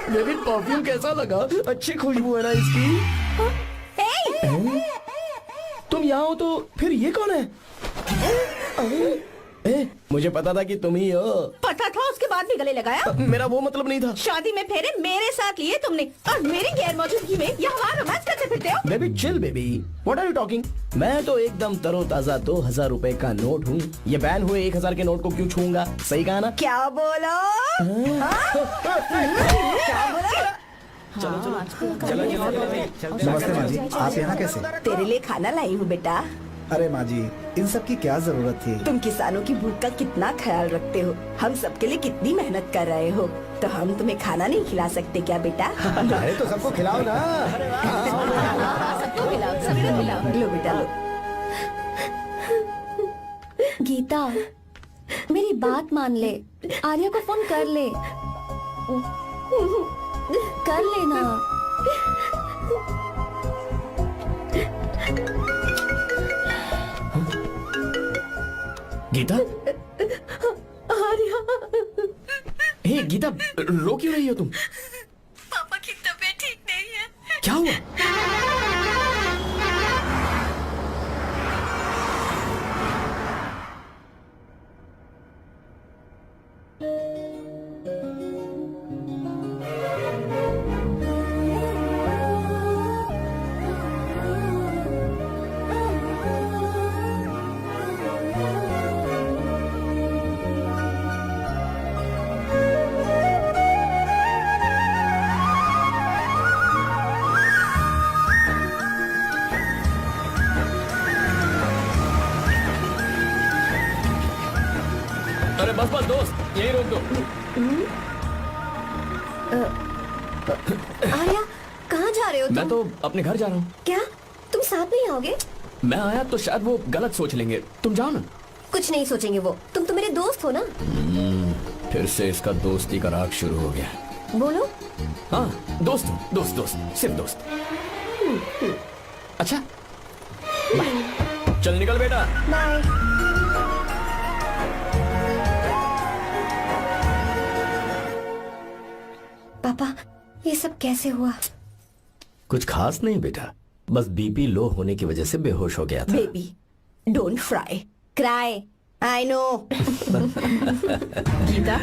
बेबी, परफ्यूम कैसा लगा? अच्छी खुशबू है ना इसकी? तुम यहाँ हो तो फिर ये कौन है? मुझे पता था कि तुम ही हो। पता था, उसके बाद भी गले लगाया? मेरा वो मतलब नहीं था। शादी में फेरे मेरे साथ लिए तुमने, और मेरी गैर मौजूदगी में यहाँ रोमांस करते फिरते हो। Baby chill baby, what are you talking? मैं तो एकदम तरोताजा 2000 रुपए का नोट हूँ। ये बैन हुए 1000 के नोट को क्यों छूऊंगा? सही कहा ना? क्या बोलो? क्या बोला? नमस्ते माँ जी, आप यहाँ कैसे? तेरे लिए खाना लाई हूँ बेटा। अरे माँ जी, इन सब की क्या जरूरत थी? तुम किसानों की भूख का कितना ख्याल रखते हो, हम सबके लिए कितनी मेहनत कर रहे हो, तो हम तुम्हें खाना नहीं खिला सकते क्या बेटा? अरे तो सबको खिलाओ ना। सबको खिलाओ, सबको खिलाओ। लो बेटा लो। गीता, मेरी बात मान ले, आर्या को फोन कर ले। कर लेना। गीता, आर्या, हे गीता, रो क्यों रही हो तुम? पापा की तबीयत ठीक नहीं है। क्या हुआ? बस बस दोस्त, यही रोक दो। आर्या, कहाँ जा रहे हो मैं तुम? तो अपने घर जा रहा हूँ। क्या तुम साथ नहीं आओगे? मैं आया तो शायद वो गलत सोच लेंगे, तुम जाओ ना। कुछ नहीं सोचेंगे वो, तुम तो मेरे दोस्त हो ना। फिर से इसका दोस्ती का राग शुरू हो गया। बोलो। हाँ, दोस्त हूँ, दोस्त दोस्त, सिर्फ दोस्त। अच्छा, बाय। चल निकल बेटा। बाय। पापा, ये सब कैसे हुआ? कुछ खास नहीं बेटा, बस बीपी लो होने की वजह से बेहोश हो गया था। Baby, don't fry, cry, I know. Geeta,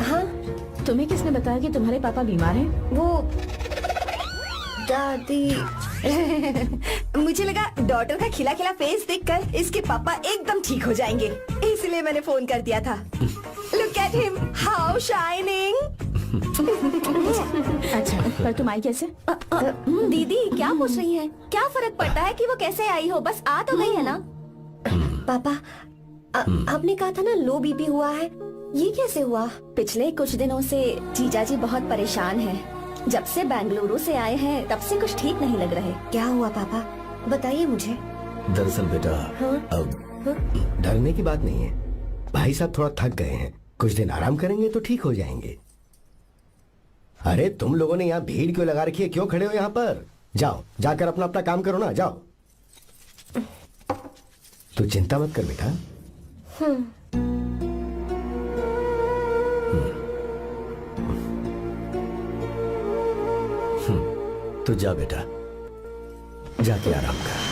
हाँ, तुम्हें किसने बताया कि तुम्हारे पापा बीमार हैं? वो दादी। मुझे लगा डॉटर का खिला खिला फेस देखकर इसके पापा एकदम ठीक हो जाएंगे, इसलिए मैंने फोन कर दिया था। Look at him, how shining. अच्छा, पर तुम आई कैसे? दीदी क्या पूछ रही हैं? क्या फर्क पड़ता है कि वो कैसे आई हो, बस आ तो गई है ना। पापा, आपने कहा था ना लो बीपी हुआ है, ये कैसे हुआ? पिछले कुछ दिनों से जीजा जी बहुत परेशान हैं। जब से बेंगलुरु से आए हैं तब से कुछ ठीक नहीं लग रहे। क्या हुआ पापा, बताइए मुझे। दरअसल बेटा, अब डरने की बात नहीं है। भाई साहब थोड़ा थक गए हैं, कुछ दिन आराम करेंगे तो ठीक हो जाएंगे। अरे तुम लोगों ने यहाँ भीड़ क्यों लगा रखी है? क्यों खड़े हो यहाँ पर? जाओ, जाकर अपना अपना काम करो ना, जाओ। तू चिंता मत कर बेटा। तो जा बेटा, जाके आराम कर।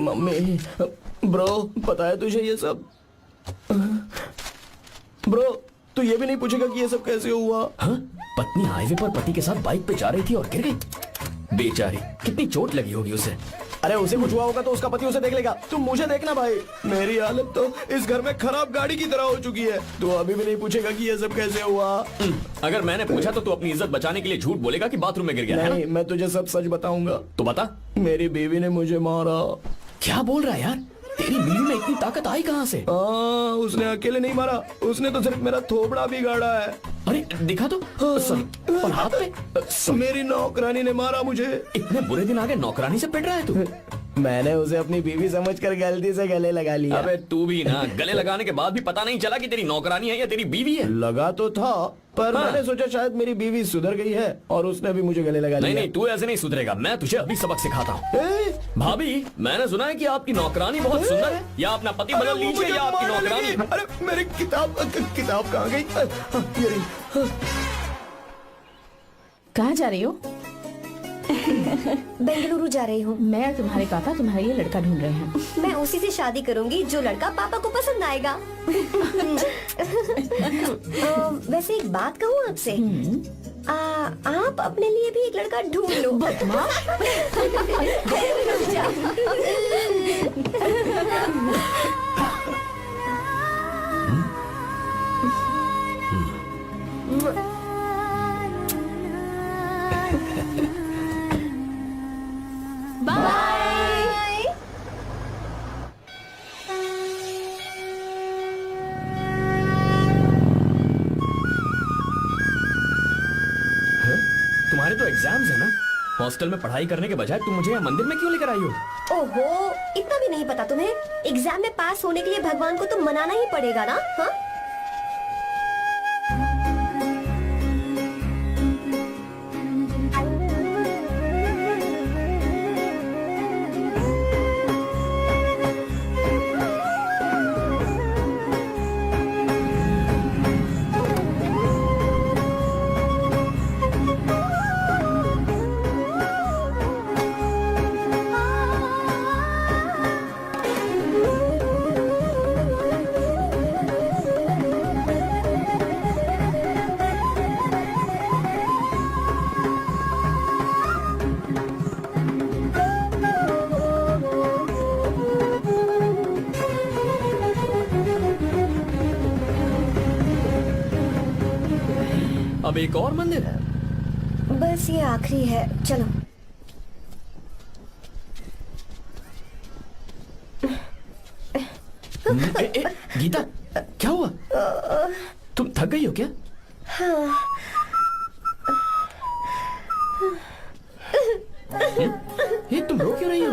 मम्मी, ब्रो, पता है तुझे ये सब? ब्रो, तू ये भी नहीं पूछेगा कि ये सब कैसे हुआ? हाँ? पत्नी हाईवे पर पति के साथ बाइक पे जा रही थी और गिर गई। बेचारी, कितनी चोट लगी होगी उसे। अरे उसे कुछ हुआ होगा तो उसका पति उसे देख लेगा, तुम मुझे देखना भाई। मेरी हालत तो इस घर में खराब गाड़ी की तरह हो चुकी है। तू अभी भी नहीं पूछेगा कि ये सब कैसे हुआ? अगर मैंने पूछा तो तू अपनी इज्जत बचाने के लिए झूठ बोलेगा कि बाथरूम में गिर गया है नहीं, ना? मैं तुझे सब सच बताऊंगा। तो बता। मेरी बीवी ने मुझे मारा। क्या बोल रहा है यार? तेरी बीवी में इतनी ताकत आई कहाँ से? उसने अकेले नहीं मारा, उसने तो सिर्फ मेरा थोबड़ा बिगाड़ा है। अरे दिखा तो। और हाथ पे? मेरी नौकरानी ने मारा मुझे। इतने बुरे दिन आ गए, नौकरानी से पिट रहा है तू? मैंने उसे अपनी बीवी समझकर गलती से गले लगा लिया। अबे तू भी ना, गले लगाने के बाद भी पता नहीं चला कि तेरी नौकरानी है या तेरी बीवी है। लगा तो था, पर मैंने सोचा शायद मेरी बीवी सुधर गई है और उसने भी मुझे गले लगा लिया। नहीं नहीं, तू ऐसे नहीं सुधरेगा, मैं तुझे अभी सबक सिखाता हूँ। भाभी, मैंने सुना है कि आपकी नौकरानी बहुत सुंदर है, या अपना पति बदल लीजिए या आपकी नौकरानी। अरे मेरी किताब कहाँ गई? कहाँ जा रही हो? बेंगलुरु जा रही हूँ। मैं और तुम्हारे पापा तुम्हारे लिए लड़का ढूंढ रहे हैं। मैं उसी से शादी करूंगी जो लड़का पापा को पसंद आएगा। वैसे एक बात कहूँ आपसे, आप अपने लिए भी एक लड़का ढूंढ लो। बदमाश। बाय। तुम्हारे तो एग्जाम्स है ना? हॉस्टल में पढ़ाई करने के बजाय तुम मुझे यहाँ मंदिर में क्यों लेकर आई हो? ओहो, इतना भी नहीं पता तुम्हें? एग्जाम में पास होने के लिए भगवान को तो मनाना ही पड़ेगा ना? हाँ? अब एक और मंदिर है? बस ये आखिरी है, चलो। गीता, क्या हुआ? तुम थक गई हो क्या? ये तुम रो क्यों रही हो?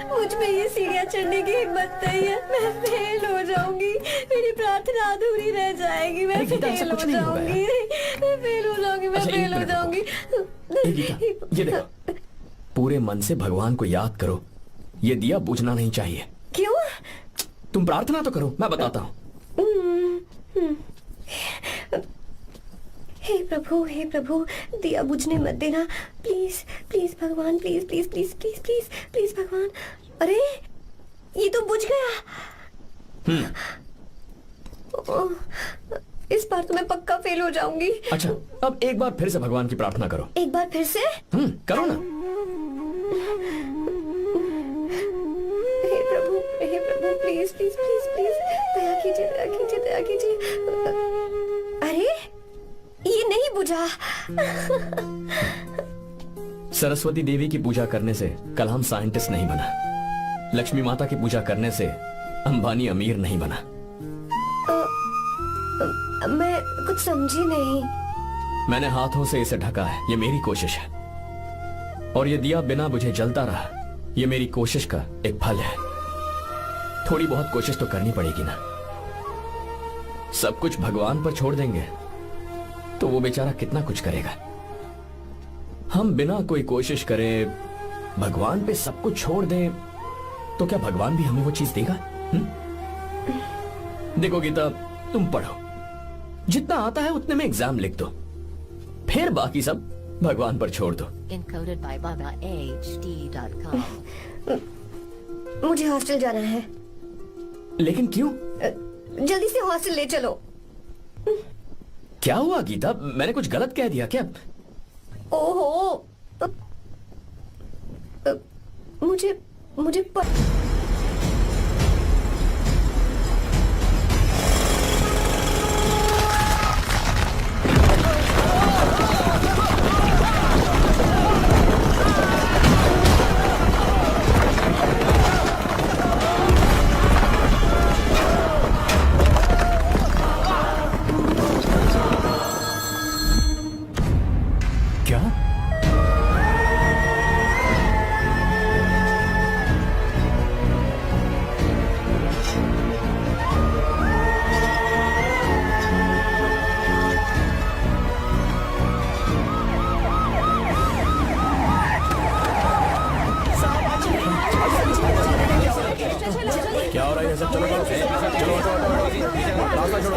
मुझ में ये सीढ़ियाँ चढ़ने की हिम्मत नहीं है। मैं फेल हो जाऊंगी, मेरी प्रार्थना अधूरी रह जाएगी। मैं अरे गीता, ऐसा फेल हो कुछ नहीं होगा जाऊंगी, मैं फेल हो जाऊंगी, मैं अच्छा, एक फेल हो मिनट जाऊंगी। ए गीता, ये देखो, पूरे मन से भगवान को याद करो। ये दिया बुझना नहीं चाहिए। क्यों? तुम प्रार्थना तो करो, मैं बताता हूँ। हे प्रभु, दिया बुझने मत देना, प्लीज प्लीज भगवान, please please please please please please भगवान। अरे ये तो बुझ गया। इस बार तो मैं पक्का फेल हो जाऊंगी। अच्छा, अब एक बार फिर से भगवान की प्रार्थना करो। एक बार फिर से? करो ना। हे प्रभु, प्लीज प्लीज प्लीज प्लीज, दया कीजिए, दया कीजिए, दया कीजिए। अरे ये नहीं बुझा। सरस्वती देवी की पूजा करने से कलाम साइंटिस्ट नहीं बना। लक्ष्मी माता की पूजा करने से अंबानी अमीर नहीं बना। मैं कुछ समझी नहीं। मैंने हाथों से इसे ढका है, ये मेरी कोशिश है। और ये दिया बिना बुझे जलता रहा, ये मेरी कोशिश का एक फल है। थोड़ी बहुत कोशिश तो करनी पड़ेगी ना। सब कुछ भगवान पर छोड़ देंगे तो वो बेचारा कितना कुछ करेगा। हम बिना कोई कोशिश करे भगवान पे सब कुछ छोड़ दें तो क्या भगवान भी हमें वो चीज देगा? देखो गीता, तुम पढ़ो, जितना आता है उतने में एग्जाम लिख दो, फिर बाकी सब भगवान पर छोड़ दो। Encoded by BabaHD.com. मुझे हॉस्टल जाना है। लेकिन क्यों? जल्दी से हॉस्टल ले चलो। क्या हुआ गीता, मैंने कुछ गलत कह दिया क्या? ओहो, मुझे क्या? क्या हो रहा है सब? चलो चलो चलो, रास्ता छोड़ो।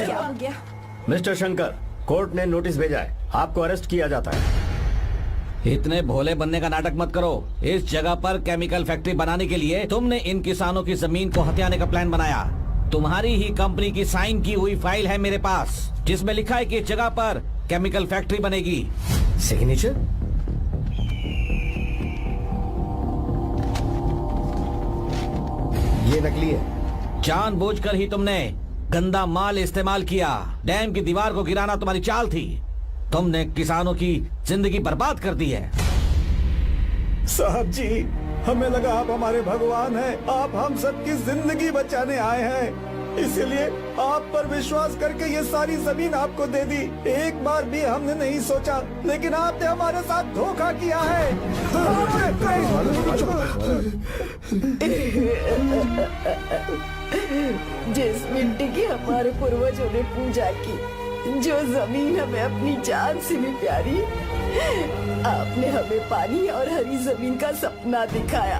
क्या हो गया? मिस्टर शंकर, कोर्ट ने नोटिस भेजा है, आपको अरेस्ट किया जाता है। इतने भोले बनने का नाटक मत करो। इस जगह पर केमिकल फैक्ट्री बनाने के लिए तुमने इन किसानों की जमीन को हथियाने का प्लान बनाया। तुम्हारी ही कंपनी की साइन की हुई फाइल है मेरे पास, जिसमें लिखा है कि इस जगह पर केमिकल फैक्ट्री बनेगी। सिग्नेचर? ये नकली है। जानबूझकर ही तुमने गंदा माल इस्तेमाल किया। डैम की दीवार को गिराना तुम्हारी चाल थी। तुमने किसानों की जिंदगी बर्बाद कर दी है। साहब जी, हमें लगा आप हमारे भगवान हैं, आप हम सबकी जिंदगी बचाने आए हैं, इसीलिए आप पर विश्वास करके ये सारी जमीन आपको दे दी। एक बार भी हमने नहीं सोचा, लेकिन आपने हमारे साथ धोखा किया है। जिस मिट्टी की हमारे पूर्वजों ने पूजा की, जो जमीन हमें अपनी जान से भी प्यारी, आपने हमें पानी और हरी जमीन का सपना दिखाया।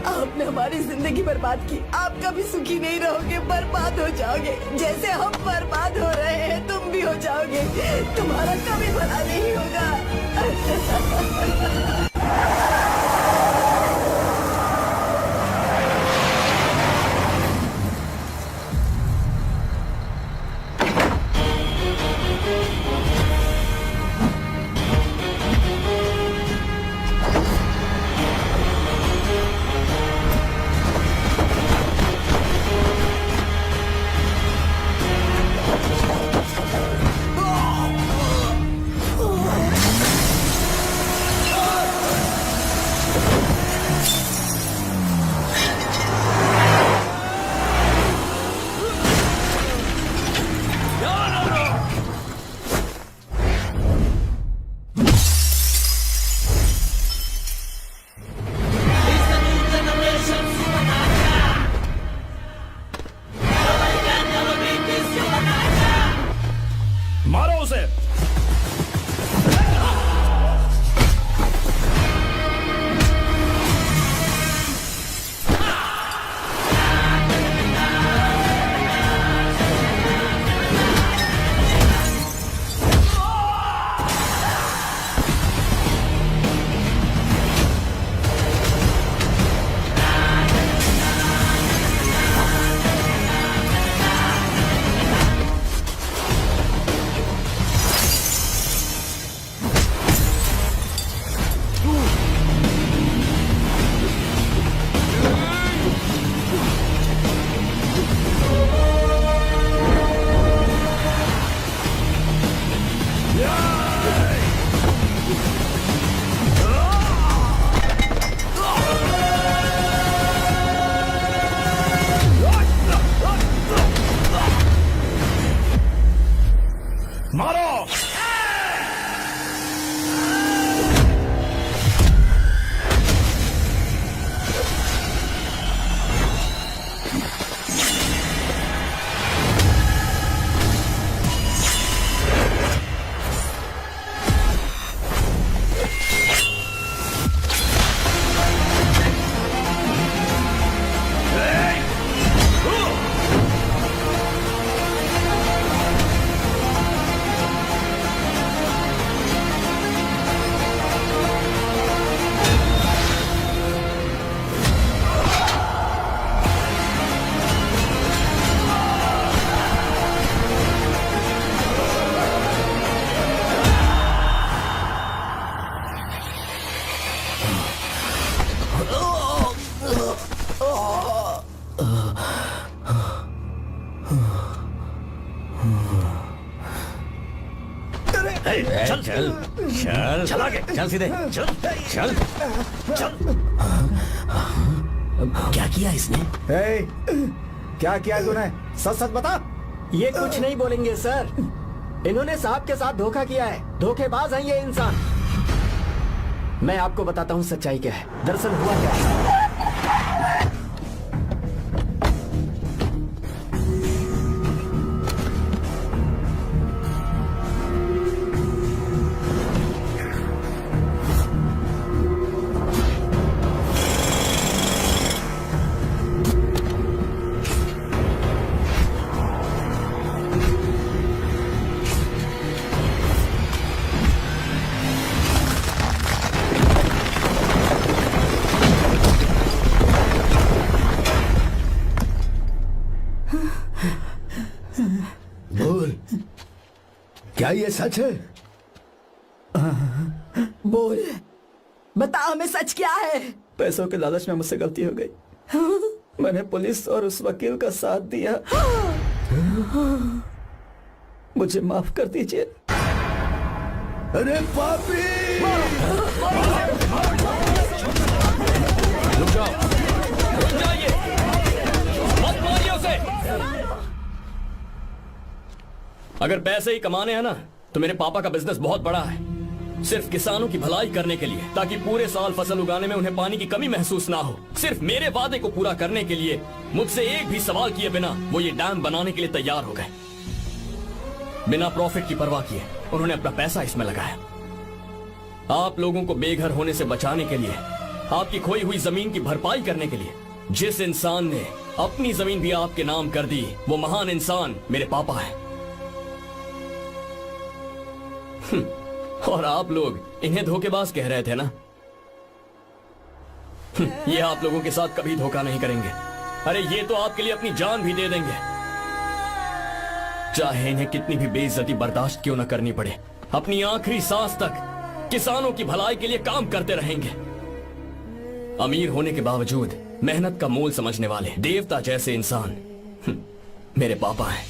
आपने हमारी जिंदगी बर्बाद की। आप कभी सुखी नहीं रहोगे, बर्बाद हो जाओगे। जैसे हम बर्बाद हो रहे हैं तुम भी हो जाओगे। तुम्हारा कभी भला नहीं होगा। चल चल चल आगे चल सीधे चल चल चल। क्या किया इसने? ए, क्या किया तूने? सच सच बता। ये कुछ नहीं बोलेंगे सर। इन्होंने साहब के साथ धोखा किया है। धोखेबाज हैं ये इंसान। मैं आपको बताता हूँ सच्चाई क्या है। दरअसल हुआ क्या है, बोल, क्या ये सच है? बोल बता हमें सच क्या है। पैसों के लालच में मुझसे गलती हो गई। मैंने पुलिस और उस वकील का साथ दिया। मुझे माफ कर दीजिए। अरे पापी! रुक जाओ, रुक जाइए, मत मारिए उसे। अगर पैसे ही कमाने हैं ना तो मेरे पापा का बिजनेस बहुत बड़ा है, सिर्फ किसानों की भलाई करने के लिए, ताकि पूरे साल फसल उगाने में उन्हें पानी की कमी महसूस ना हो। सिर्फ मेरे वादे को पूरा करने के लिए मुझसे एक भी सवाल किए बिना वो ये डैम बनाने के लिए तैयार हो गए। बिना प्रॉफिट की परवाह किए उन्होंने अपना पैसा इसमें लगाया। आप लोगों को बेघर होने से बचाने के लिए, आपकी खोई हुई जमीन की भरपाई करने के लिए जिस इंसान ने अपनी जमीन भी आपके नाम कर दी, वो महान इंसान मेरे पापा है। और आप लोग इन्हें धोखेबाज कह रहे थे ना? ये आप लोगों के साथ कभी धोखा नहीं करेंगे। अरे ये तो आपके लिए अपनी जान भी दे देंगे, चाहे इन्हें कितनी भी बेइज्जती बर्दाश्त क्यों न करनी पड़े। अपनी आखिरी सांस तक किसानों की भलाई के लिए काम करते रहेंगे। अमीर होने के बावजूद मेहनत का मोल समझने वाले देवता जैसे इंसान मेरे पापा हैं।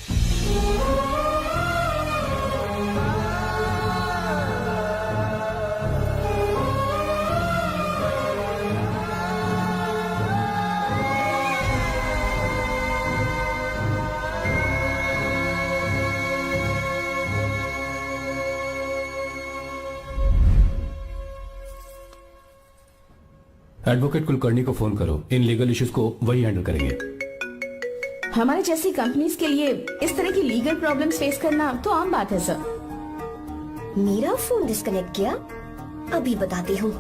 एडवोकेट कुलकर्णी को फोन करो, इन लीगल इश्यूज को वही हैंडल करेंगे। हमारे जैसी कंपनीज के लिए इस तरह की लीगल प्रॉब्लम्स फेस करना तो आम बात है सर। मेरा फोन डिस्कनेक्ट किया? अभी बताती हूँ।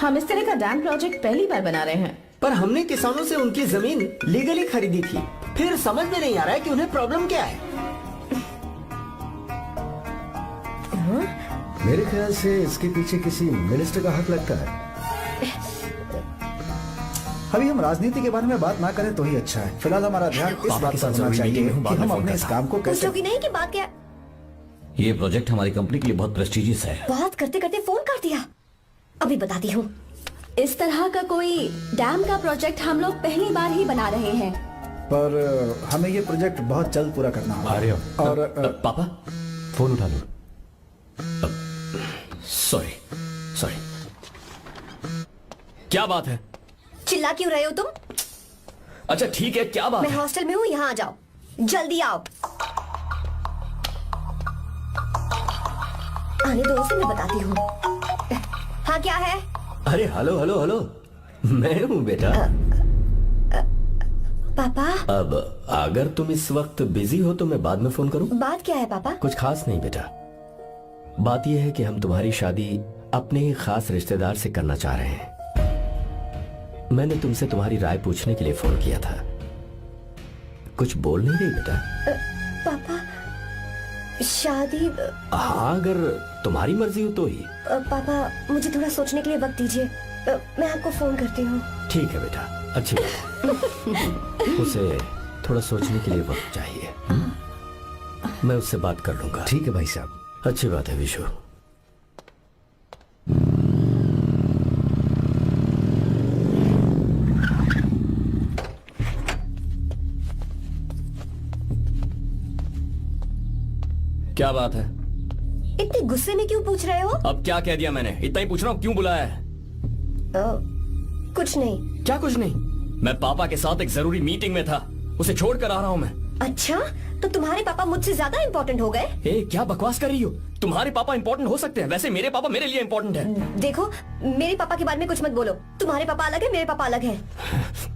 हम इस तरह का डैम प्रोजेक्ट पहली बार बना रहे हैं। पर हमने किसानों से उनकी जमीन लीगली खरीदी थी, फिर समझ में नहीं आ रहा है कि उन्हें प्रॉब्लम क्या है। मेरे ख्याल से इसके पीछे किसी मिनिस्टर का हाथ लगता है। अभी हम राजनीति के बारे में बात ना करें तो ही अच्छा है। फिलहाल हमारा ध्यान इस पापा बात के पर साथ होना जरूरी चाहिए मीटिंग में हूँ, कि बाद में हम फोन अपने इस करता काम को कैसे। पूछोगी नहीं कि बात क्या? ये प्रोजेक्ट हमारी कंपनी के लिए बहुत प्रेस्टिजियस है। बात करते करते फोन कर दिया। अभी बताती हूँ। इस तरह का कोई डैम का प्रोजेक्ट हम लोग पहली बार ही बना रहे हैं। पर हमें ये प्रोजेक्ट बहुत जल्द पूरा करना होगा। आ रहे हो? और पापा फोन उठा लो। सॉरी सॉरी, क्या बात है? चिल्ला क्यों रहे हो तुम? अच्छा ठीक है, क्या बात मैं है? हॉस्टल में हूँ, यहाँ आ जाओ, जल्दी आओ। आने दो, उसे मैं बताती हूँ। हाँ क्या है? अरे हेलो हेलो हेलो, मैं हूँ बेटा। पापा अब अगर तुम इस वक्त बिजी हो तो मैं बाद में फोन करूं? बात क्या है पापा? कुछ खास नहीं बेटा, बात यह है कि हम तुम्हारी शादी अपने ही खास रिश्तेदार से करना चाह रहे हैं। मैंने तुमसे तुम्हारी राय पूछने के लिए फोन किया था। कुछ बोल नहीं रही बेटा? पापा शादी। हाँ अगर तुम्हारी मर्जी हो तो ही। पापा मुझे थोड़ा सोचने के लिए वक्त दीजिए, मैं आपको फोन करती हूँ। ठीक है बेटा, अच्छी बात। उसे थोड़ा सोचने के लिए वक्त चाहिए। मैं उससे बात कर लूंगा। ठीक है भाई साहब। अच्छी बात है विशु। क्या बात है? इतने गुस्से में क्यों पूछ रहे हो? अब क्या कह दिया मैंने? इतना ही पूछ रहा हूँ, क्यों बुलाया है? कुछ नहीं। क्या कुछ नहीं? मैं पापा के साथ एक जरूरी मीटिंग में था, उसे छोड़ कर आ रहा हूँ मैं। अच्छा, तो तुम्हारे पापा मुझसे ज्यादा इम्पोर्टेंट हो गए? ए, क्या बकवास कर रही हो? तुम्हारे पापा इम्पोर्टेंट हो सकते हैं, वैसे मेरे पापा मेरे लिए इम्पोर्टेंट है। देखो, मेरे पापा के बारे में कुछ मत बोलो। तुम्हारे पापा अलग है, मेरे पापा अलग है।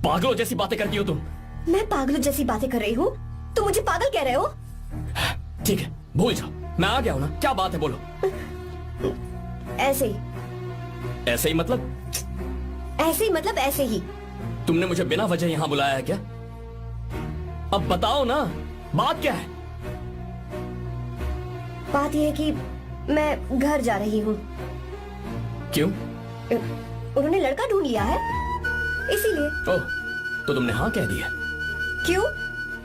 पागलों जैसी बातें करती हो तुम। मैं पागलों जैसी बातें कर रही हूँ? तुम मुझे पागल कह रहे हो? ठीक है, भूल जाओ, मैं आ गया हूँ ना। क्या बात है, बोलो। ऐसे ही। ऐसे ही मतलब? ऐसे ही मतलब ऐसे ही। तुमने मुझे बिना वजह यहाँ बुलाया है क्या? अब बताओ ना, बात क्या है? बात यह है कि मैं घर जा रही हूँ। क्यों? उन्होंने लड़का ढूंढ लिया है, इसीलिए। ओह, तो तुमने हाँ कह दिया? क्यों?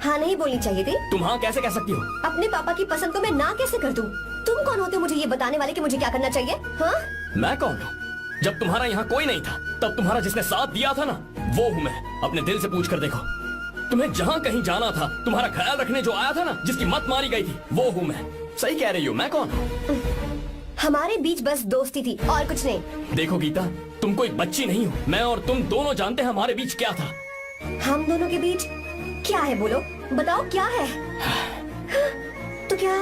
हाँ नहीं बोलनी चाहिए थी? तुम हाँ कैसे कह सकती हो? अपने पापा की पसंद को मैं ना कैसे कर दूं? तुम कौन होते हो मुझे ये बताने वाले कि मुझे क्या करना चाहिए? हाँ? मैं कौन हूँ? जब तुम्हारा यहाँ कोई नहीं था, तब तुम्हारा जिसने साथ दिया था ना, वो हूँ मैं। अपने दिल से पूछ कर देखो। तुम्हें जहाँ कहीं जाना था, तुम्हारा ख्याल रखने जो आया था ना, जिसकी मत मारी गई थी, वो हूँ मैं। सही कह रही हो, मैं कौन हूँ? हमारे बीच बस दोस्ती थी और कुछ नहीं। देखो गीता, तुम कोई बच्ची नहीं हो। मैं और तुम दोनों जानते हैं हमारे बीच क्या था। हम दोनों के बीच क्या है? बोलो, बताओ क्या है? तो क्या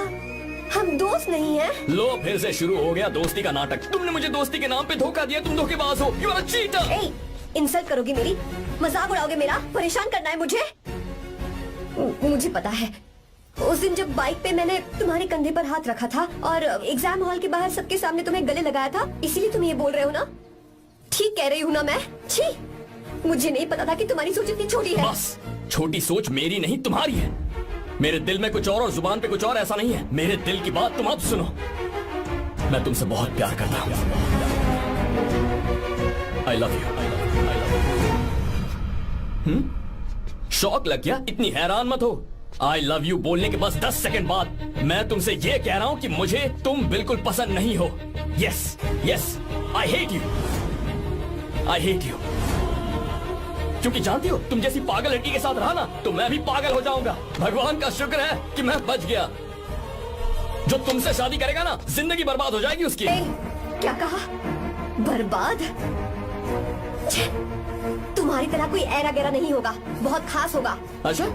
हम दोस्त नहीं हैं? लो, फिर से शुरू हो गया दोस्ती का नाटक। तुमने मुझे दोस्ती के नाम पे धोखा दिया। तुम धोखेबाज हो। You are a cheater. ए, इंसल्ट करोगी मेरी? मजाक उड़ाओगे मेरा? परेशान करना है मुझे? मुझे पता है, उस दिन जब बाइक पे मैंने तुम्हारे कंधे पर हाथ रखा था और एग्जाम हॉल के बाहर सबके सामने तुम्हें गले लगाया था, इसीलिए तुम ये बोल रहे हो ना? ठीक कह रही हूँ ना मैं? छी, मुझे नहीं पता था कि तुम्हारी सोच इतनी छोटी है। बस, छोटी सोच मेरी नहीं तुम्हारी है। मेरे दिल में कुछ और जुबान पे कुछ और, ऐसा नहीं है। मेरे दिल की बात तुम अब सुनो। मैं तुमसे बहुत प्यार करता हूँ। I love you. शौक लग गया? इतनी हैरान मत हो। आई लव यू बोलने के बस 10 सेकंड बाद मैं तुमसे ये कह रहा हूँ कि मुझे तुम बिल्कुल पसंद नहीं हो। Yes yes, I hate you. I hate you. क्योंकि जानती हो, तुम जैसी पागल लड़की के साथ रहा ना, तो मैं भी पागल हो जाऊंगा। भगवान का शुक्र है कि मैं बच गया। जो तुमसे शादी करेगा ना, जिंदगी बर्बाद हो जाएगी उसकी। क्या कहा? बर्बाद? छे, तुम्हारी तरह कोई ऐरा गैरा नहीं होगा, बहुत खास होगा। अच्छा,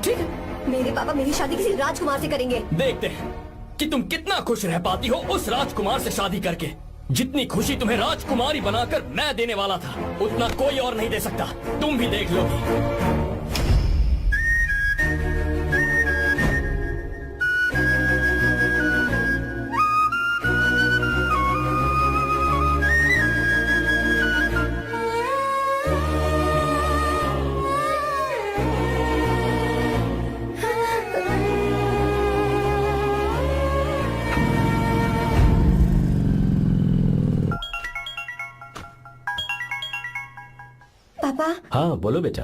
ठीक है। मेरे पापा मेरी शादी किसी राजकुमार से करेंगे। देखते हैं कि तुम कितना खुश रह पाती हो उस राजकुमार से शादी करके। जितनी खुशी तुम्हें राजकुमारी बनाकर मैं देने वाला था, उतना कोई और नहीं दे सकता। तुम भी देख लोगी। पापा, हाँ बोलो बेटा।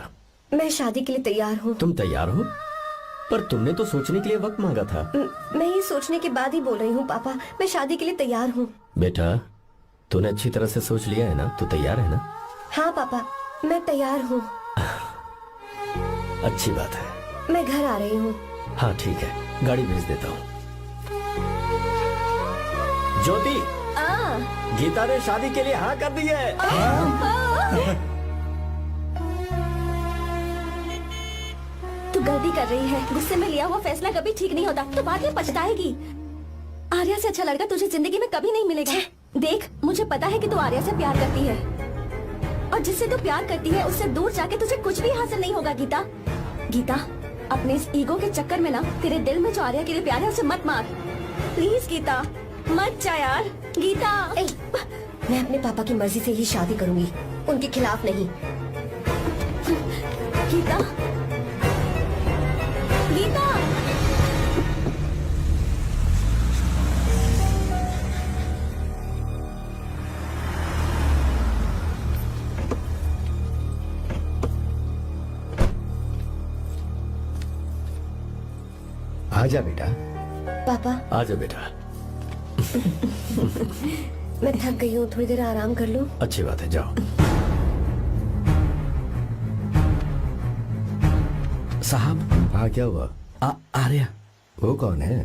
मैं शादी के लिए तैयार हूँ। तुम तैयार हो? पर तुमने तो सोचने के लिए वक्त मांगा था। मैं ये सोचने के बाद ही बोल रही हूँ पापा, मैं शादी के लिए तैयार हूँ। बेटा, तूने अच्छी तरह से सोच लिया है ना? तू तैयार है ना? हाँ पापा, मैं तैयार हूँ। अच्छी बात है। मैं घर आ रही हूँ। हाँ ठीक है, गाड़ी भेज देता हूँ। ज्योति, गीता ने शादी के लिए हाँ कर दी है। तू गलती कर रही है। गुस्से में लिया हुआ फैसला कभी ठीक नहीं होता, तो बाद में पछताएगी। आर्या से अच्छा लड़का तुझे जिंदगी में कभी नहीं मिलेगा। देख, मुझे पता है कि तू आर्या से प्यार करती है, और जिससे तू प्यार करती है उससे दूर जाके तुझे कुछ भी हासिल नहीं होगा। गीता, गीता, अपने इस ईगो के चक्कर में ना, तेरे दिल में जो आर्या के लिए प्यार है उसे मत मार। प्लीज गीता, मत जा यार। गीता, मैं अपने पापा की मर्जी से ही शादी करूंगी, उनके खिलाफ नहीं। गीता, गीता। आजा बेटा। पापा, आजा बेटा। मैं थक गई हूँ, थोड़ी देर आराम कर लूँ। अच्छी बात है, जाओ। साहब। हाँ, क्या हुआ? आर्या। वो कौन है?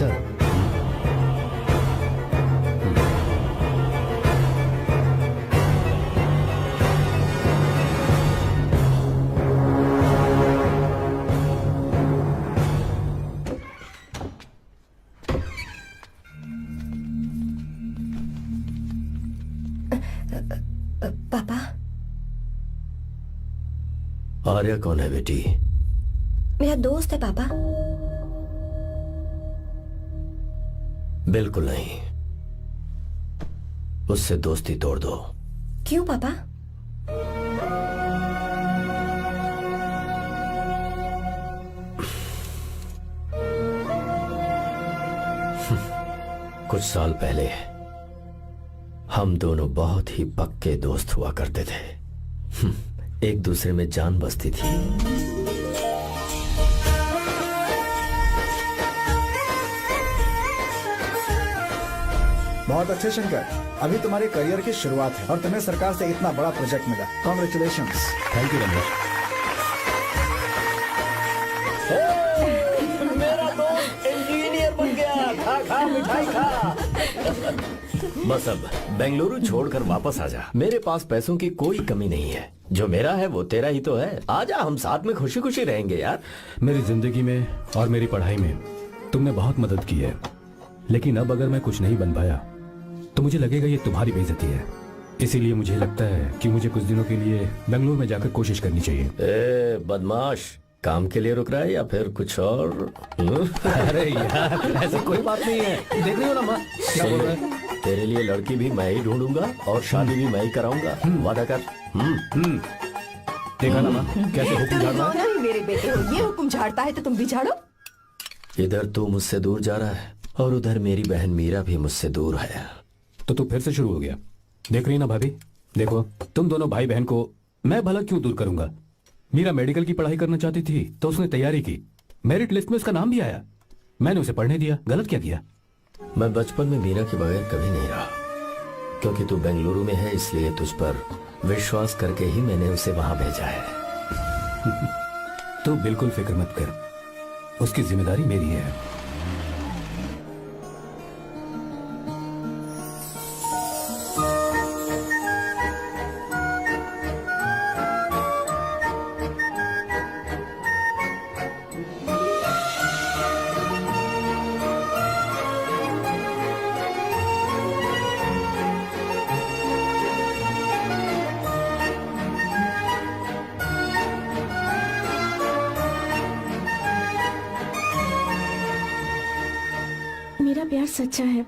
सर। पापा, आर्या कौन है बेटी? मेरा दोस्त है पापा। बिल्कुल नहीं, उससे दोस्ती तोड़ दो। क्यों पापा? कुछ साल पहले हम दोनों बहुत ही पक्के दोस्त हुआ करते थे। एक दूसरे में जान बसती थी। बहुत अच्छे शंकर, अभी तुम्हारे करियर की शुरुआत है और तुम्हें सरकार से इतना बड़ा प्रोजेक्ट मिला। कॉन्ग्रेचुलेशंस। Thank you Ramesh. मेरा दोस्त इंजीनियर बन गया। खा खा मिठाई खा। बस अब बेंगलुरु छोड़कर वापस आ जा। मेरे पास पैसों की कोई कमी नहीं है। जो मेरा है वो तेरा ही तो है। आजा, हम साथ में खुशी खुशी रहेंगे यार। मेरी जिंदगी में और मेरी पढ़ाई में तुमने बहुत मदद की है, लेकिन अब अगर मैं कुछ नहीं बन पाया तो मुझे लगेगा ये तुम्हारी बेइज्जती है। इसीलिए मुझे लगता है कि मुझे कुछ दिनों के लिए बेंगलुरु में जाकर कोशिश करनी चाहिए। ए बदमाश, काम के लिए रुक रहा है या फिर कुछ और? अरे यार, ऐसी कोई बात नहीं है। देख रही हो ना माँ क्या बोल रहा है? तेरे लिए लड़की भी मैं ही ढूंढूंगा और शादी भी मैं ही कराऊंगा। वादा कर। देखा ना माँ कैसे हुक्म झाड़ रहा है? मेरे बेटे हो, ये हुक्म झाड़ता है तो तुम भी झाड़ो। इधर तू मुझसे दूर जा रहा है और उधर मेरी बहन मीरा भी मुझसे दूर है। तो तू फिर से शुरू हो गया। देख रही ना भाभी, देखो तुम दोनों भाई बहन को मैं भला क्यों दूर करूंगा। मीरा मेडिकल की पढ़ाई करना चाहती थी तो उसने तैयारी की, मेरिट लिस्ट में उसका नाम भी आया, मैंने उसे पढ़ने दिया। गलत क्या किया? मैं बचपन में मीरा के बगैर कभी नहीं रहा, क्योंकि तू बेंगलुरु में है इसलिए तुझ पर विश्वास करके ही मैंने उसे वहां भेजा है। तू बिल्कुल फिक्र मत कर, उसकी जिम्मेदारी मेरी है। मेरा प्यार सच्चा है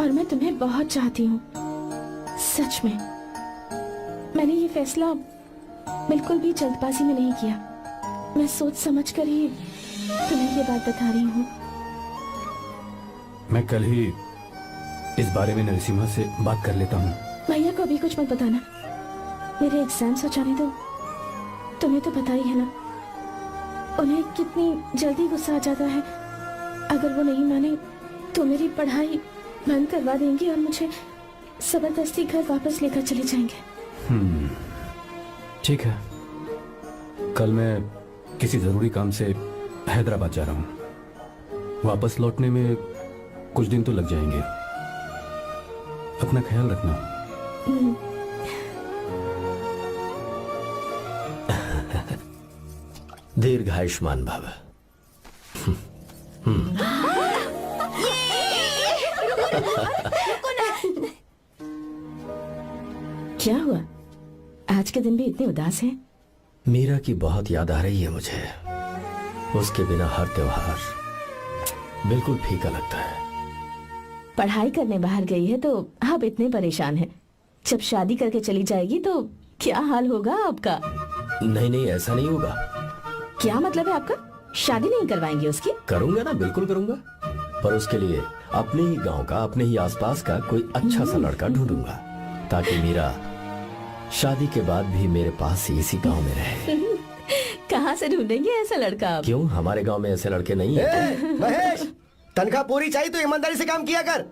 और मैं तुम्हें बहुत चाहती हूँ, सच में। मैंने ये फैसला बिल्कुल भी जल्दबाजी में नहीं किया। मैं सोच समझ कर ही तुम्हें ये बात बता रही हूँ। मैं कल ही इस बारे में नरसिम्हा से बात कर लेता हूँ। भैया को अभी कुछ मत बताना, मेरे एग्जाम्स हो जाने दो। तुम्हें तो पता ही है ना उन्हें कितनी जल्दी गुस्सा आ जाता है। अगर वो नहीं माने तो मेरी पढ़ाई बंद करवा देंगे और मुझे जबरदस्ती घर वापस लेकर चले जाएंगे। ठीक है, कल मैं किसी जरूरी काम से हैदराबाद जा रहा हूँ। वापस लौटने में कुछ दिन तो लग जाएंगे। अपना ख्याल रखना। दीर्घायुष्मान भव। क्या हुआ, आज के दिन भी इतने उदास हैं? मीरा की बहुत याद आ रही है मुझे। उसके बिना हर त्योहार बिल्कुल फीका लगता है। पढ़ाई करने बाहर गई है तो आप इतने परेशान हैं। जब शादी करके चली जाएगी तो क्या हाल होगा आपका? नहीं नहीं, ऐसा नहीं होगा। क्या मतलब है आपका? शादी नहीं करवाएंगे उसकी? करूंगा ना, बिल्कुल करूंगा, पर उसके लिए अपने ही गांव का, अपने ही आसपास का कोई अच्छा सा लड़का ढूंढूंगा ताकि मीरा शादी के बाद भी मेरे पास ही इसी गांव में रहे। कहाँ से ढूंढेंगे ऐसा लड़का आप? क्यों, हमारे गांव में ऐसे लड़के नहीं है? महेश, तनख्वाह पूरी चाहिए तो ईमानदारी से काम किया कर।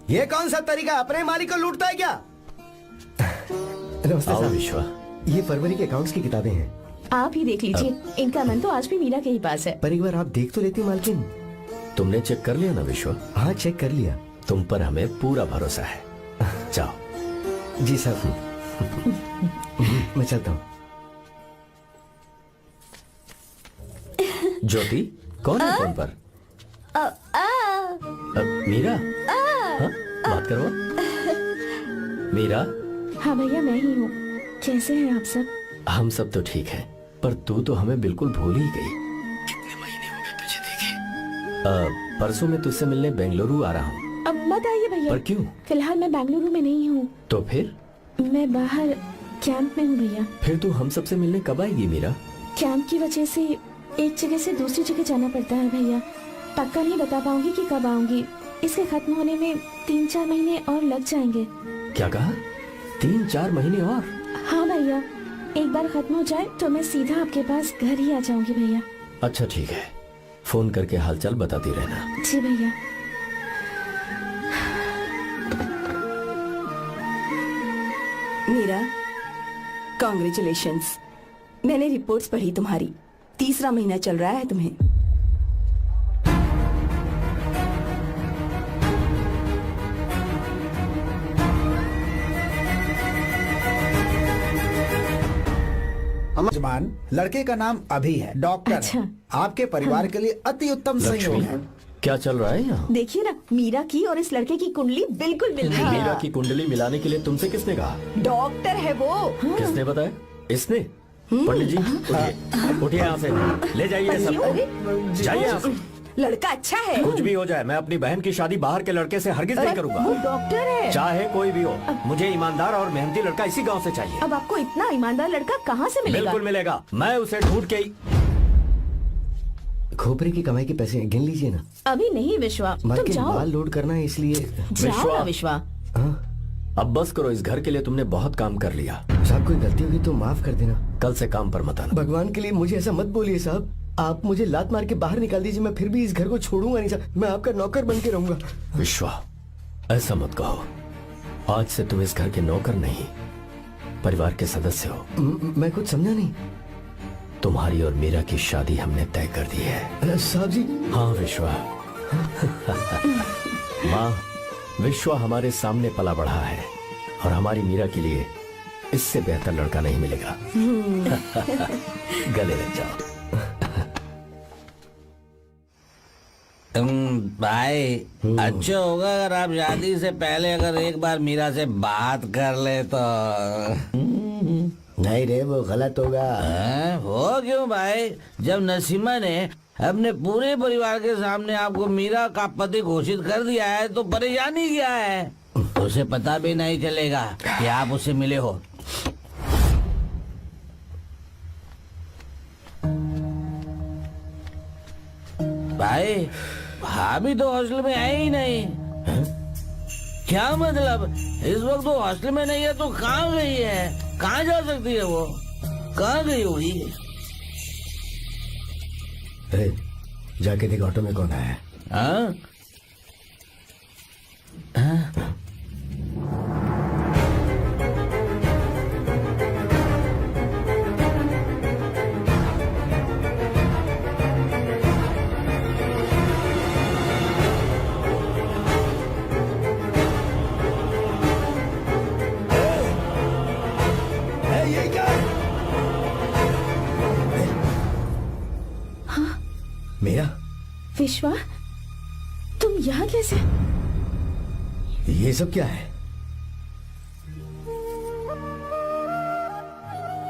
ये कौन सा तरीका, अपने मालिक को लूटता है क्या? नमस्ते आओ साहब। विश्वा। ये फरवरी के अकाउंट्स की किताबें हैं। आप ही देख लीजिए, इनका मन तो आज भी मीरा के ही पास है। पर एक बार आप देख तो लेती मालकिन। तुमने चेक कर लिया ना विश्वा? हाँ चेक कर लिया। तुम पर हमें पूरा भरोसा है। जाओ। जी साहब। मैं चलता हूँ। ज्योति कौन है फोन पर? मीरा? हाँ? बात करो। मीरा? हाँ भैया मैं ही हूँ। कैसे हैं आप सब? हम सब तो ठीक हैं, पर तू तो हमें बिल्कुल भूल ही गई। कितने महीने हो गए तुझे देखे? परसों मैं तुझसे मिलने बेंगलुरु आ रहा हूँ। अब मत आइए भैया। पर क्यों? फिलहाल मैं बेंगलुरु में नहीं हूँ। तो फिर? मैं बाहर कैंप में हूँ भैया। फिर तू हम सबसे मिलने कब आएगी मीरा? कैंप की वजह से एक जगह से दूसरी जगह जाना पड़ता है भैया। पक्का नहीं बता पाऊंगी कि कब आऊंगी। इसके खत्म होने में 3-4 महीने और लग जाएंगे। क्या कहा? 3-4 महीने और? हाँ भैया, एक बार खत्म हो जाए तो मैं सीधा आपके पास घर ही आ जाऊंगी भैया। अच्छा ठीक है, फोन करके हालचाल बताती रहना। जी भैया। मीरा, कॉन्ग्रेचुलेशंस। मैंने रिपोर्ट्स पढ़ी तुम्हारी। 3रा महीना चल रहा है तुम्हें। जमान, लड़के का नाम अभी है, डॉक्टर। अच्छा। आपके परिवार के लिए अति उत्तम संयोग है। क्या चल रहा है यहाँ? देखिए ना, मीरा की और इस लड़के की कुंडली बिल्कुल मिल रही है। मीरा की कुंडली मिलाने के लिए तुमसे किसने कहा? डॉक्टर है वो। किसने बताया? इसने? पंडित जी उठिए, उठिए यहाँ से, ले जाइए सब, जाइए यहाँ से। लड़का अच्छा है। कुछ भी हो जाए, मैं अपनी बहन की शादी बाहर के लड़के से हरगिज नहीं वो करूंगा। डॉक्टर है। चाहे कोई भी हो, मुझे ईमानदार और मेहनती लड़का इसी गांव से चाहिए। अब आपको इतना ईमानदार लड़का कहाँ से मिलेगा? बिल्कुल मिलेगा, मैं उसे ढूंढ के ही। खोपरे की कमाई के पैसे गिन लीजिए ना। अभी नहीं विश्वा, तुम मार्केट जाओ। माल लोड करना है इसलिए। जाओ ना विश्वा। हाँ? अब बस करो, इस घर के लिए तुमने बहुत काम कर लिया। साहब कोई गलती होगी तो माफ कर देना। कल से काम पर मत आना। भगवान के लिए मुझे ऐसा मत बोलिए साहब। आप मुझे लात मार के बाहर निकाल दीजिए, मैं फिर भी इस घर को छोड़ूंगा नहीं साहब। मैं आपका नौकर बन के रहूंगा। विश्वा, ऐसा मत कहो। आज से तुम इस घर के नौकर नहीं, परिवार के सदस्य हो। मैं कुछ समझा नहीं। तुम्हारी और मीरा की शादी हमने तय कर दी है। साहब जी। हाँ विश्वा। माँ, विश्वा हमारे सामने पला बढ़ा है और हमारी मीरा के लिए इससे बेहतर लड़का नहीं मिलेगा। गले लग जाओ। भाई अच्छा होगा अगर आप शादी से पहले अगर एक बार मीरा से बात कर ले तो। नहीं रे, वो गलत होगा। हो क्यों भाई? जब नसीमा ने अपने पूरे परिवार के सामने आपको मीरा का पति घोषित कर दिया है तो परेशानी क्या है? उसे पता भी नहीं चलेगा कि आप उससे मिले हो। भाई भाभी तो हॉस्टल में है ही नहीं। क्या मतलब? इस वक्त वो हॉस्टल में नहीं है तो कहाँ गई है? कहाँ जा सकती है वो? कहाँ गई होगी? जाके देख ऑटो में कौन आया है। हाँ? हाँ? मेरा? विश्वा, तुम यहाँ कैसे? ये सब क्या है?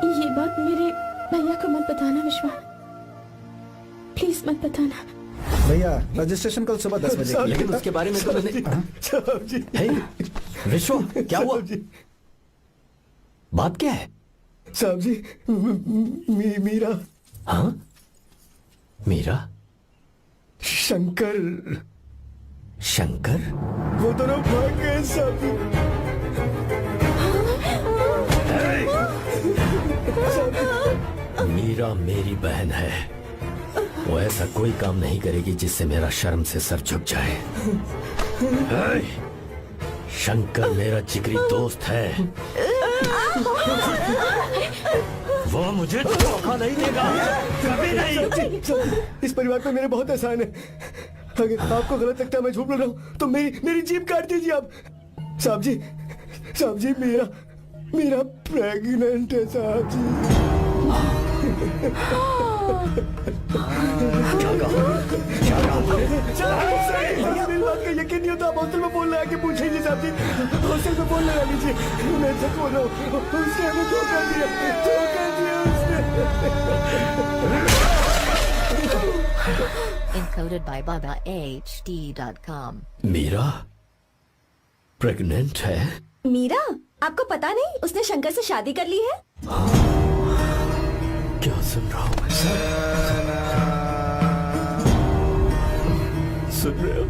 ये बात मेरे भैया को मत बताना विश्वा, प्लीज मत बताना। भैया रजिस्ट्रेशन कल सुबह 10 बजे। लेकिन उसके बारे में तो मैंने। हे, विश्वा क्या हुआ? बात क्या है? साहब जी, मीरा। हाँ? मीरा? शंकर। शंकर? वो दोनों भाग गए साहब जी। मीरा मेरी बहन है, वो ऐसा कोई काम नहीं करेगी जिससे मेरा शर्म से सर झुक जाए। शंकर मेरा जिगरी दोस्त है, वो मुझे धोखा नहीं देगा, कभी नहीं। इस परिवार पे मेरे बहुत एहसान है। अगर आपको गलत लगता है मैं झूठ बोल रहा हूँ तो मेरी जीभ काट दीजिए आप। साहब जी मेरा प्रेग्नेंट है साहब जी। मेरी बात का यकीन नहीं होता। आप हॉस्टल में फोन लगा के पूछेंगे साहब जी, हॉस्टल में फोन लगा लीजिए। मैं सच बोल रहा हूँ, उसने हमें धोखा दिया Encoded by BabaHD.com. Meera pregnant है? मीरा, आपको पता नहीं उसने शंकर से शादी कर ली है? क्या सुन रहा हूँ मैं सर? सुन रहे हो?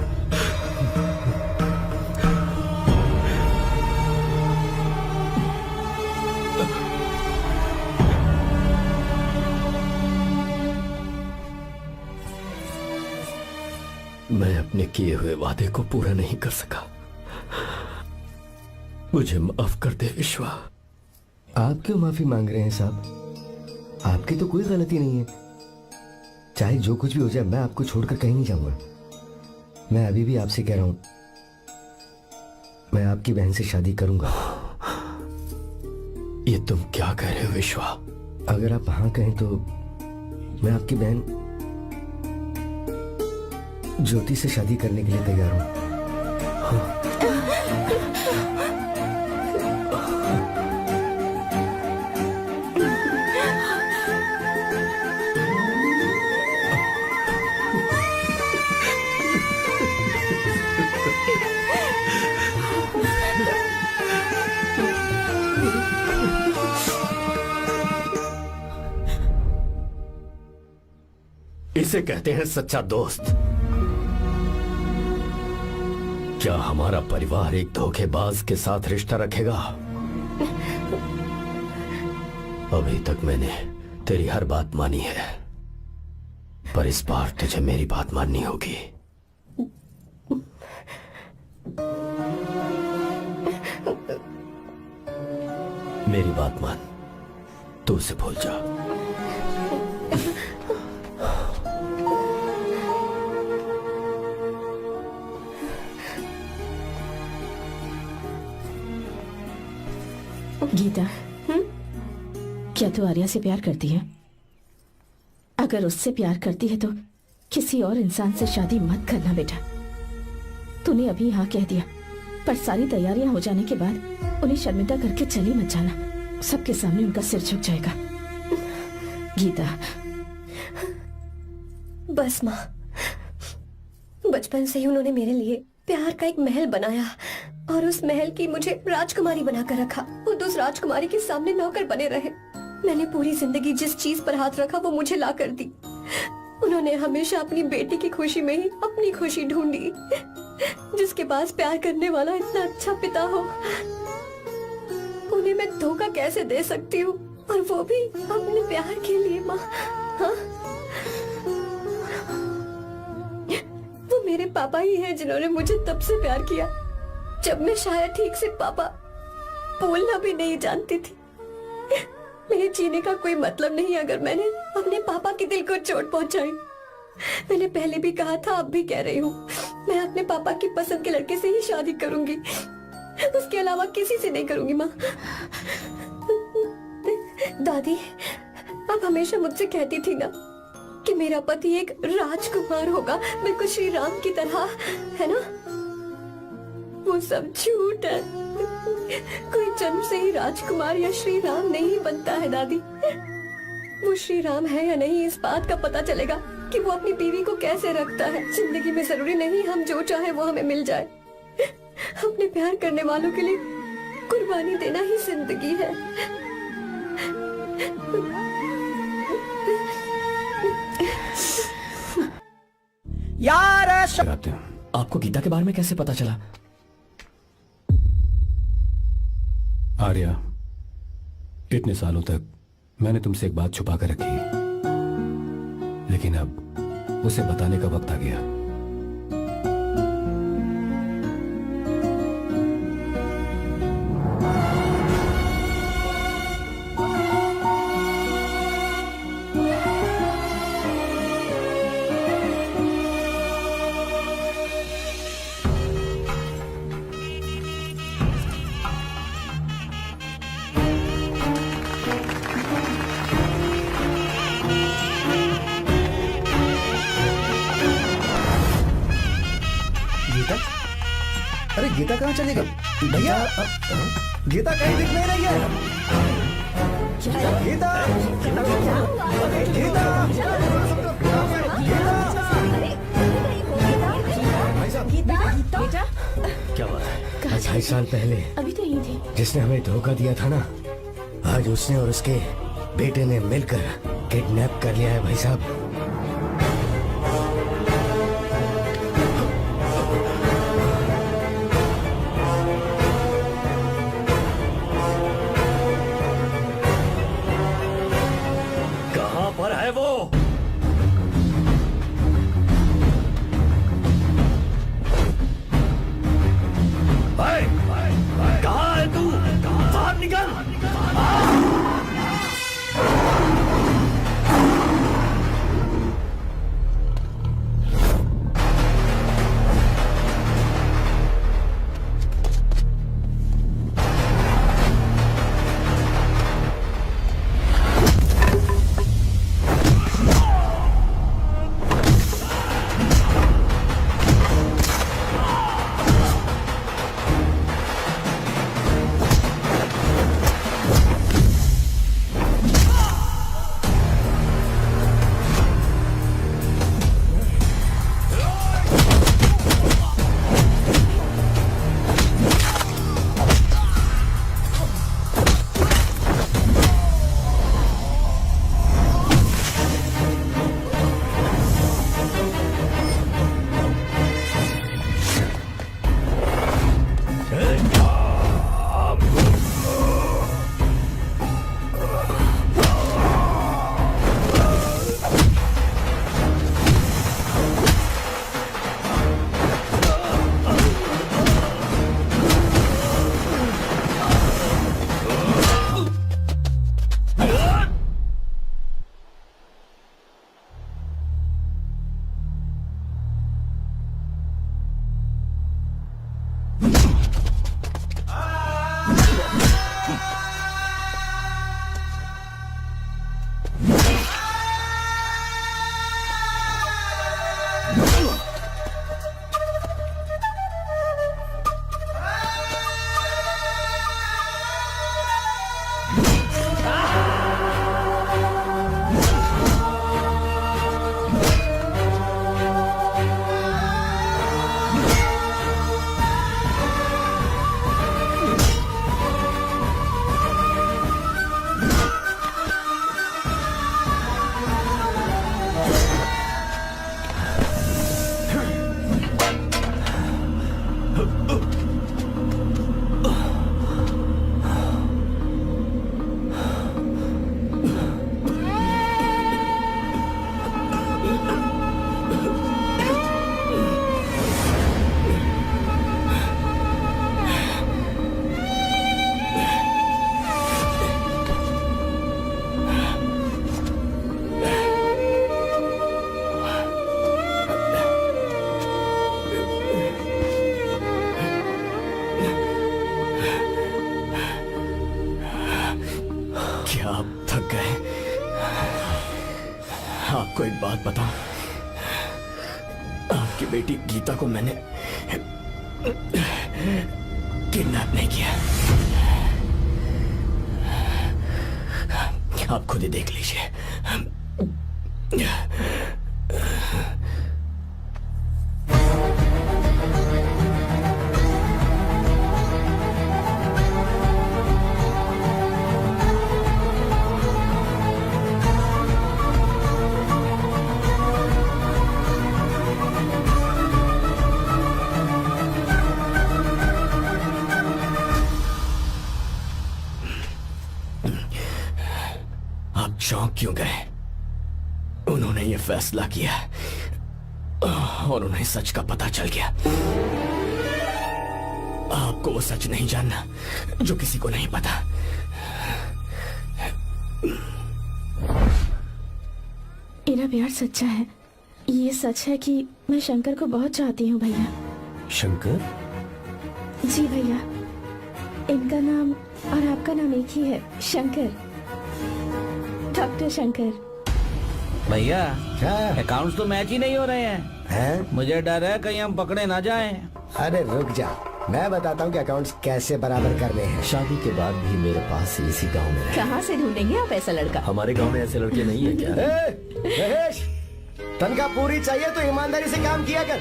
मैं अपने किए हुए वादे को पूरा नहीं कर सका। मुझे माफ कर दे विश्वा। आप क्यों माफी मांग रहे हैं साहब? आपकी तो कोई गलती नहीं है। चाहे जो कुछ भी हो जाए मैं आपको छोड़कर कहीं नहीं जाऊंगा। मैं अभी भी आपसे कह रहा हूं, मैं आपकी बहन से शादी करूंगा। ये तुम क्या कह रहे हो विश्वा? अगर आप हाँ कहें तो मैं आपकी बहन ज्योति से शादी करने के लिए तैयार हूं। इसे कहते हैं सच्चा दोस्त। क्या हमारा परिवार एक धोखेबाज के साथ रिश्ता रखेगा? अभी तक मैंने तेरी हर बात मानी है, पर इस बार तुझे मेरी बात माननी होगी। मेरी बात मान, तू उसे भूल जा। गीता, क्या तू आर्या से प्यार करती है? अगर उससे प्यार करती है तो किसी और इंसान से शादी मत करना बेटा। तूने अभी हाँ कह दिया, पर सारी तैयारियां हो जाने के बाद उन्हें शर्मिंदा करके चली मत जाना। सबके सामने उनका सिर झुक जाएगा। गीता, बस माँ, बचपन से ही उन्होंने मेरे लिए प्यार का एक महल बनाया और उस महल की मुझे राजकुमारी बनाकर रखा। वो उस राजकुमारी के सामने नौकर बने रहे। मैंने पूरी जिंदगी जिस चीज पर हाथ रखा वो मुझे ला कर दी। उन्होंने हमेशा अपनी बेटी की खुशी में ही अपनी खुशी ढूंढी। जिसके पास प्यार करने वाला इतना अच्छा पिता हो, उन्हें मैं धोखा कैसे दे सकती हूँ, और वो भी अपने प्यार के लिए। माँ, हाँ? वो मेरे पापा ही हैं जिन्होंने मुझे तब से प्यार किया जब मैं शायद ठीक से पापा बोलना भी नहीं जानती थी। मेरे जीने का कोई मतलब नहीं अगर मैंने अपने पापा के दिल को चोट पहुंचाई। मैंने पहले भी कहा था, अब भी कह रही हूँ, मैं अपने पापा की पसंद के लड़के से ही शादी करूंगी, उसके अलावा किसी से नहीं करूंगी। माँ, दादी, आप हमेशा मुझसे कहती थी ना कि मेरा पति एक राजकुमार होगा, बिल्कुल श्री राम की तरह, है ना? वो सब झूठ है। कोई जन्म से ही राजकुमार या श्री राम नहीं बनता है दादी। वो श्री राम है या नहीं, इस बात का पता चलेगा कि वो अपनी बीवी को कैसे रखता है। जिंदगी में जरूरी नहीं हम जो चाहे वो हमें मिल जाए। अपने प्यार करने वालों के लिए कुर्बानी देना ही जिंदगी है। यार आपको गीता के बारे में कैसे पता चला? आर्या, इतने सालों तक मैंने तुमसे एक बात छुपा कर रखी, लेकिन अब उसे बताने का वक्त आ गया। गीता कहाँ चली गई? भैया गीता कहीं दिख नहीं रही है। गीता गीता बेटा क्या बात है? 28 साल पहले अभी तो यही थी। जिसने हमें धोखा दिया था ना, आज उसने और उसके बेटे ने मिलकर किडनैप कर लिया है भाई साहब। कहाँ पर है वो? कहाँ है तू? बाहर निकल! आपको एक बात बताऊं, आपकी बेटी गीता को मैंने किडनैप नहीं किया। आप खुद ही देख लीजिए। आप चौंक क्यों गए? उन्होंने ये फैसला किया और उन्हें सच का पता चल गया। आपको वो सच नहीं जानना जो किसी को नहीं पता। मेरा प्यार सच्चा है। ये सच है कि मैं शंकर को बहुत चाहती हूँ भैया। शंकर? जी भैया, इनका नाम और आपका नाम एक ही है, शंकर, डॉक्टर शंकर। भैया क्या? अकाउंट्स तो मैच ही नहीं हो रहे हैं। हैं? मुझे डर है कहीं हम पकड़े ना जाएं। अरे रुक जा, मैं बताता हूँ कि अकाउंट्स कैसे बराबर करने हैं। शादी के बाद भी मेरे पास इसी गांव में रहे। कहाँ से ढूंढेंगे आप ऐसा लड़का? हमारे गांव में ऐसे लड़के नहीं है क्या? महेश, तनख्वाह पूरी चाहिए तो ईमानदारी से काम किया कर।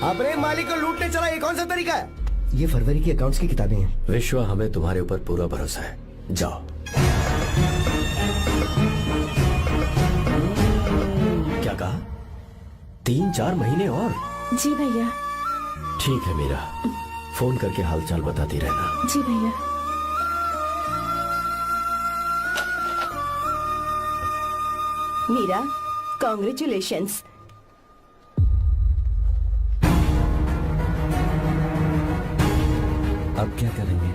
अपने मालिक को लूटने चला, ये कौन सा तरीका है? ये फरवरी की अकाउंट्स की किताबें हैं। विश्वा, हमें तुम्हारे ऊपर पूरा भरोसा है। जाओ। क्या कहा? 3-4 महीने और? जी भैया। ठीक है मीरा, फोन करके हालचाल बताती रहना। जी भैया। मीरा, कॉन्ग्रेचुलेशंस। अब क्या करेंगे?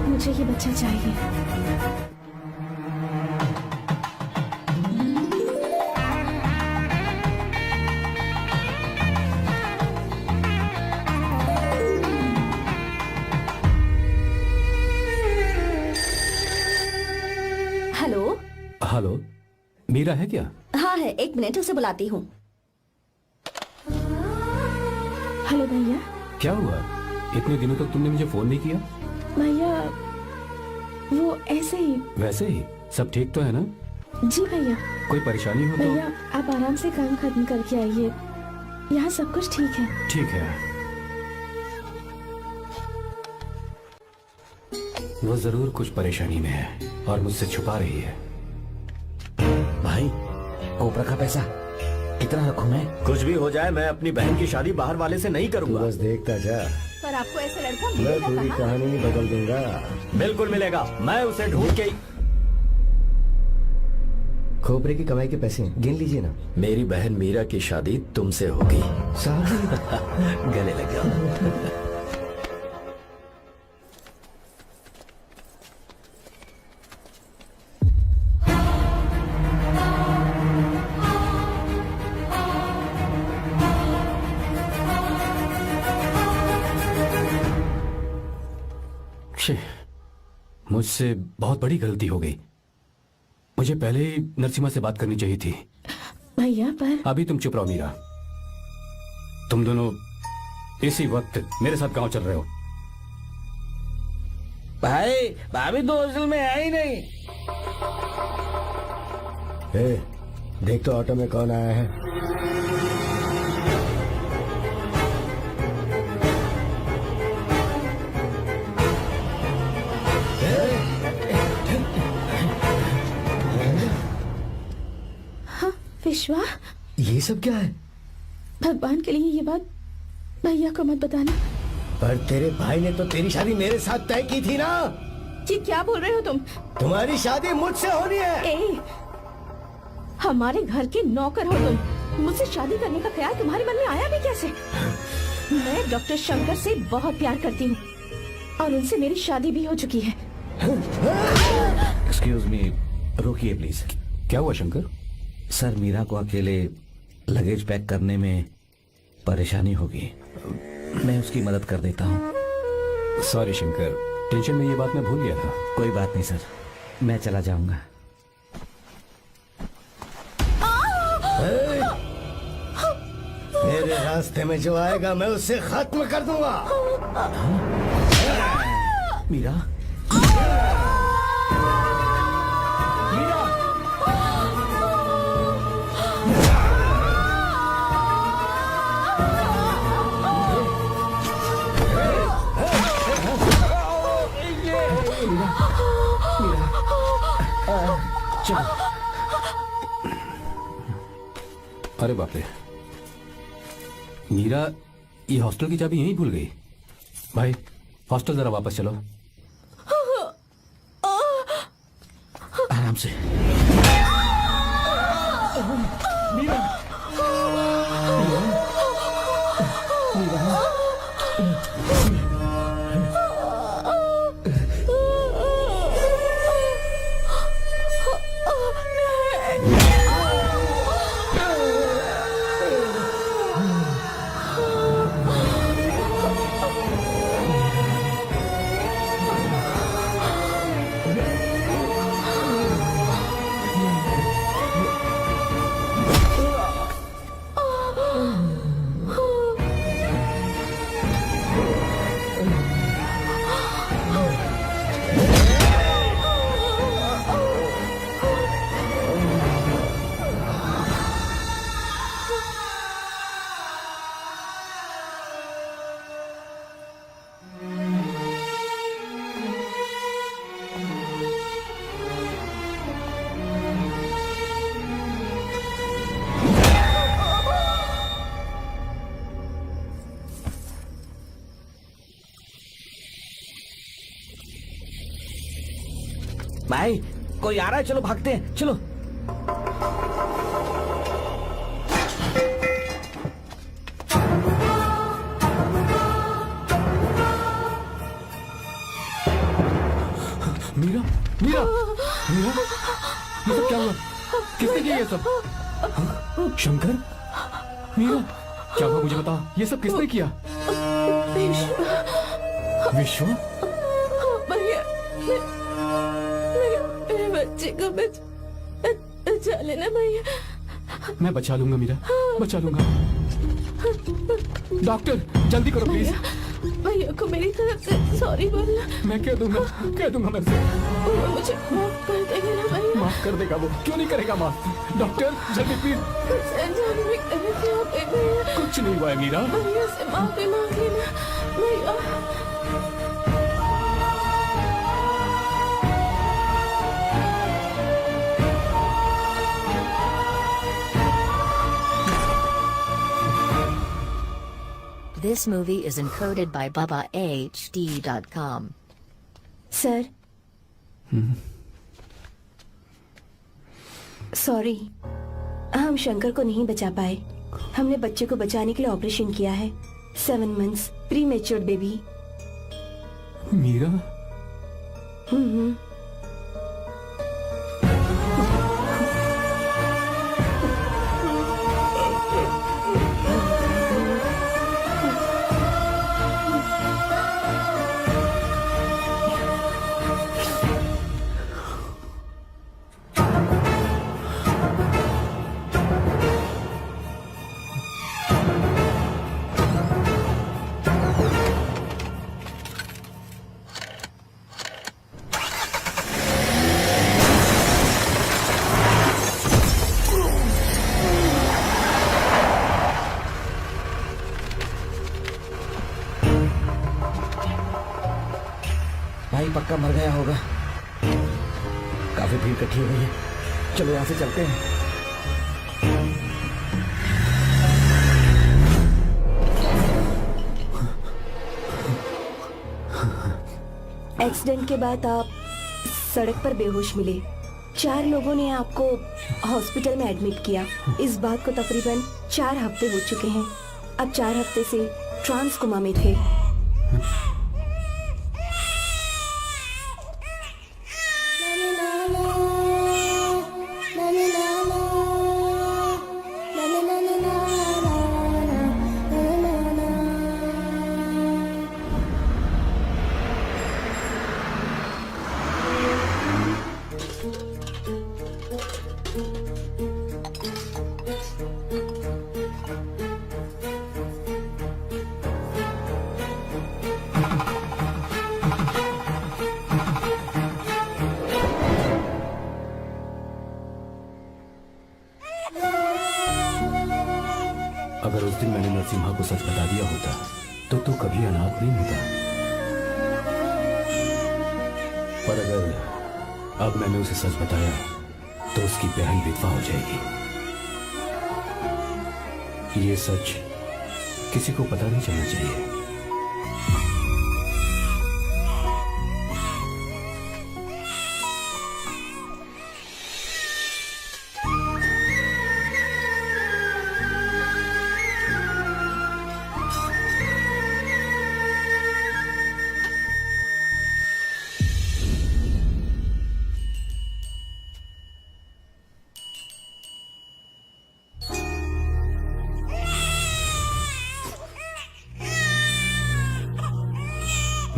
मुझे ये बच्चा चाहिए। हेलो। हेलो, मीरा है क्या? हाँ है, 1 मिनट, उसे बुलाती हूँ। हेलो भैया। क्या हुआ? इतने दिनों तक तुमने मुझे फोन नहीं किया? भैया वो ऐसे ही। वैसे ही सब ठीक तो है ना? जी भैया। कोई परेशानी हो भैया आप आराम से काम खत्म करके आइए, यहाँ सब कुछ ठीक है। तो? ठीक है। वो जरूर कुछ परेशानी में है और मुझसे छुपा रही है। भाई, कोपरा का पैसा कितना रखूं मैं? कुछ भी हो जाए, मैं अपनी बहन की शादी बाहर वाले से नहीं तू करूंगा। बस देखता जा, पर आपको ऐसा लड़का मैं मिलेगा पूरी कहाँ? कहानी बदल दूंगा। बिल्कुल मिलेगा, मैं उसे ढूंढ के। खोपरे की कमाई के पैसे हैं, गिन लीजिए ना। मेरी बहन मीरा की शादी तुमसे होगी। साहब गले लग जाओ। मुझसे बहुत बड़ी गलती हो गई। मुझे पहले ही नरसिम्हा से बात करनी चाहिए थी। भैया पर अभी तुम चुप रहो मीरा। तुम दोनों इसी वक्त मेरे साथ गांव चल रहे हो। भाई, भाभी तो हॉस्टल में है ही नहीं। ए, देख तो ऑटो में कौन आया है। विश्वा, ये सब क्या है? भगवान के लिए ये बात भैया को मत बताना। पर तेरे भाई ने तो तेरी शादी मेरे साथ तय की थी ना। ये क्या बोल रहे हो तुम? तुम्हारी शादी मुझसे होनी है। ए, हमारे घर के नौकर हो तुम, मुझसे शादी करने का ख्याल तुम्हारे मन में आया भी कैसे? मैं डॉक्टर शंकर से बहुत प्यार करती हूँ और उनसे मेरी शादी भी हो चुकी है। एक्सक्यूज मी, रोकिए प्लीज। क्या हुआ शंकर? सर, मीरा को अकेले लगेज पैक करने में परेशानी होगी, मैं उसकी मदद कर देता हूँ। सॉरी शंकर, टेंशन में ये बात मैं भूल गया था। कोई बात नहीं सर, मैं चला जाऊंगा। मेरे रास्ते में जो आएगा मैं उससे खत्म कर दूंगा। मीरा, अरे बाप रे, मीरा ये हॉस्टल की चाबी यहीं भूल गई। भाई, हॉस्टल जरा वापस चलो। आराम से। भाई कोई आ रहा है, चलो भागते हैं, चलो। मीरा मीरा मीरा, ये सब क्या हुआ? किसने किया ये सब? हाँ? शंकर, मीरा, क्या हुआ मुझे बता, ये सब किसने किया? विश्व, भैया मेरे बच्चे को बचा लेना भैया। मैं बचा लूंगा मीरा, बचा लूंगा। डॉक्टर जल्दी करो प्लीज। भैया को मेरी तरफ से सॉरी बोलना। मैं कह दूंगा मैं से। वो मुझे माफ कर देगा ना भैया? माफ कर देगा वो, क्यों नहीं करेगा माफ? डॉक्टर जल्दी प्लीज। अनजाने में गलती हो गई भैया। कुछ नहीं हुआ है मीरा। भैया से माफी मांग लेना भैया। This movie is encoded by BabaHD.com. Sir sorry, हम शंकर को नहीं बचा पाए। हमने बच्चे को बचाने के लिए ऑपरेशन किया है। 7 months premature baby. Meera, भाई पक्का मर गया होगा। काफी भीड़ इकट्ठी हो गई है, चलो यहाँ से चलते हैं। एक्सीडेंट के बाद आप सड़क पर बेहोश मिले। 4 लोगों ने आपको हॉस्पिटल में एडमिट किया। इस बात को तकरीबन 4 हफ्ते हो चुके हैं। अब 4 हफ्ते से ट्रांस कोमा में थे। अगर उस दिन मैंने नरसिम्हा को सच बता दिया होता तो तू कभी अनाथ नहीं होता। पर अगर अब मैंने उसे सच बताया तो उसकी बहन विधवा हो जाएगी। ये सच किसी को पता नहीं चलना चाहिए।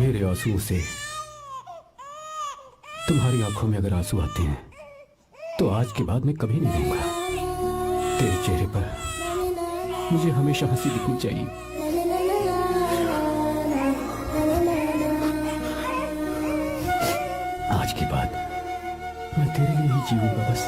मेरे आंसुओं से तुम्हारी आंखों में अगर आंसू आते हैं तो आज के बाद मैं कभी नहीं दूंगा। तेरे चेहरे पर मुझे हमेशा हंसी दिखनी चाहिए। आज के बाद मैं तेरे लिए ही जीऊंगा बस।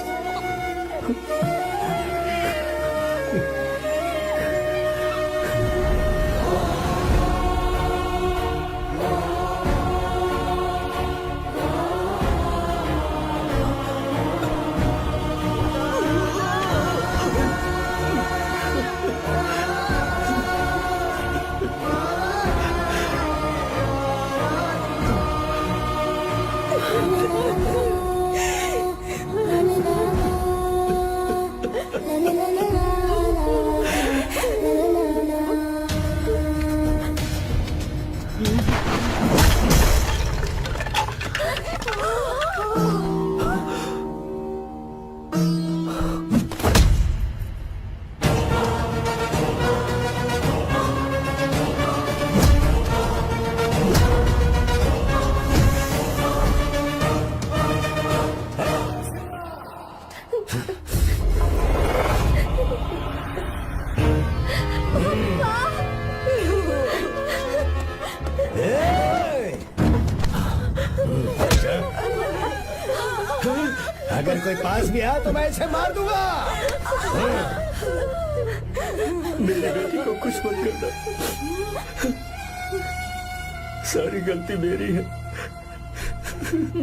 अगर कोई पास भी आया तो मैं इसे मार दूंगा। मेरी बेटी को कुछ मत करना, सारी गलती मेरी है,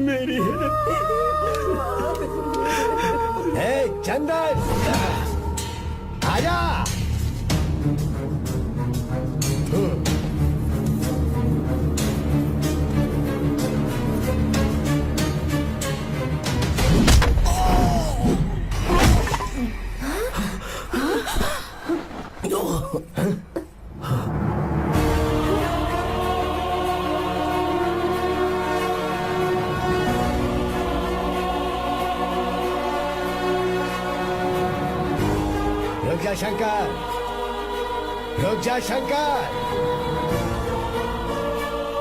मेरी है। चंदन, आजा। रुक जा शंकर, रुक जा शंकर,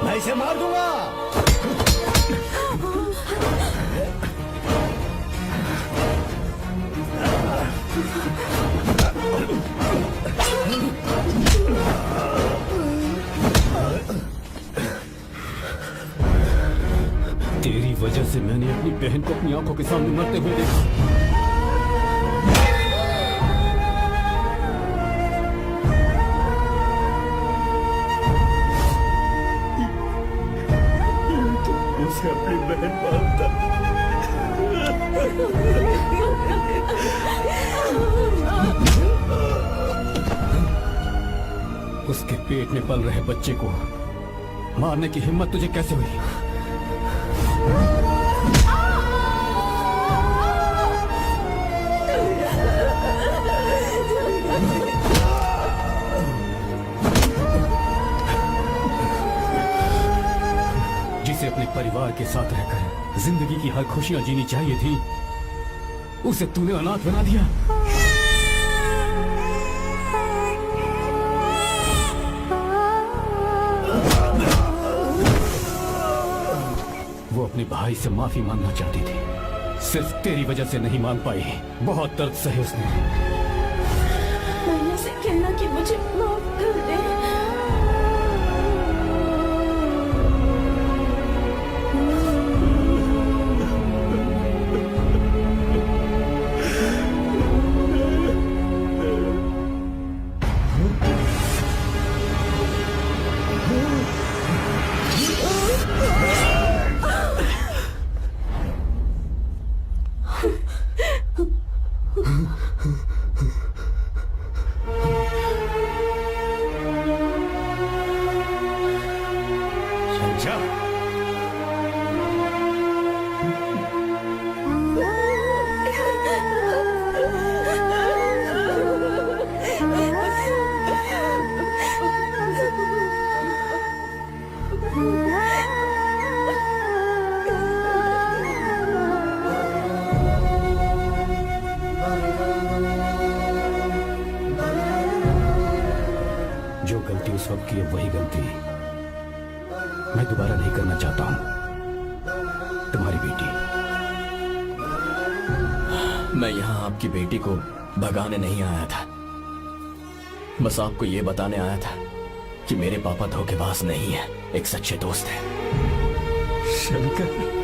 मैं इसे मार दूंगा। तेरी वजह से मैंने अपनी बहन को अपनी आंखों के सामने मरते हुए देखा। उसे अपनी बहन मानता। उसके पेट में पल रहे बच्चे को मारने की हिम्मत तुझे कैसे हुई? जिसे अपने परिवार के साथ रहकर जिंदगी की हर खुशियां जीनी चाहिए थी, उसे तूने अनाथ बना दिया। वो अपने भाई से माफी मांगना चाहती थी, सिर्फ तेरी वजह से नहीं मांग पाई। बहुत दर्द सहे उसने। मैंने से कहना कि मुझे माफ कर दे। जो गलती उस वक्त की है वही गलती मैं दोबारा नहीं करना चाहता हूं। तुम्हारी बेटी। मैं यहाँ आपकी बेटी को भगाने नहीं आया था, बस आपको ये बताने आया था कि मेरे पापा धोखेबाज नहीं है, एक सच्चे दोस्त है। Shankar,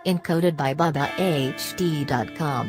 Encoded by BabaHD.com.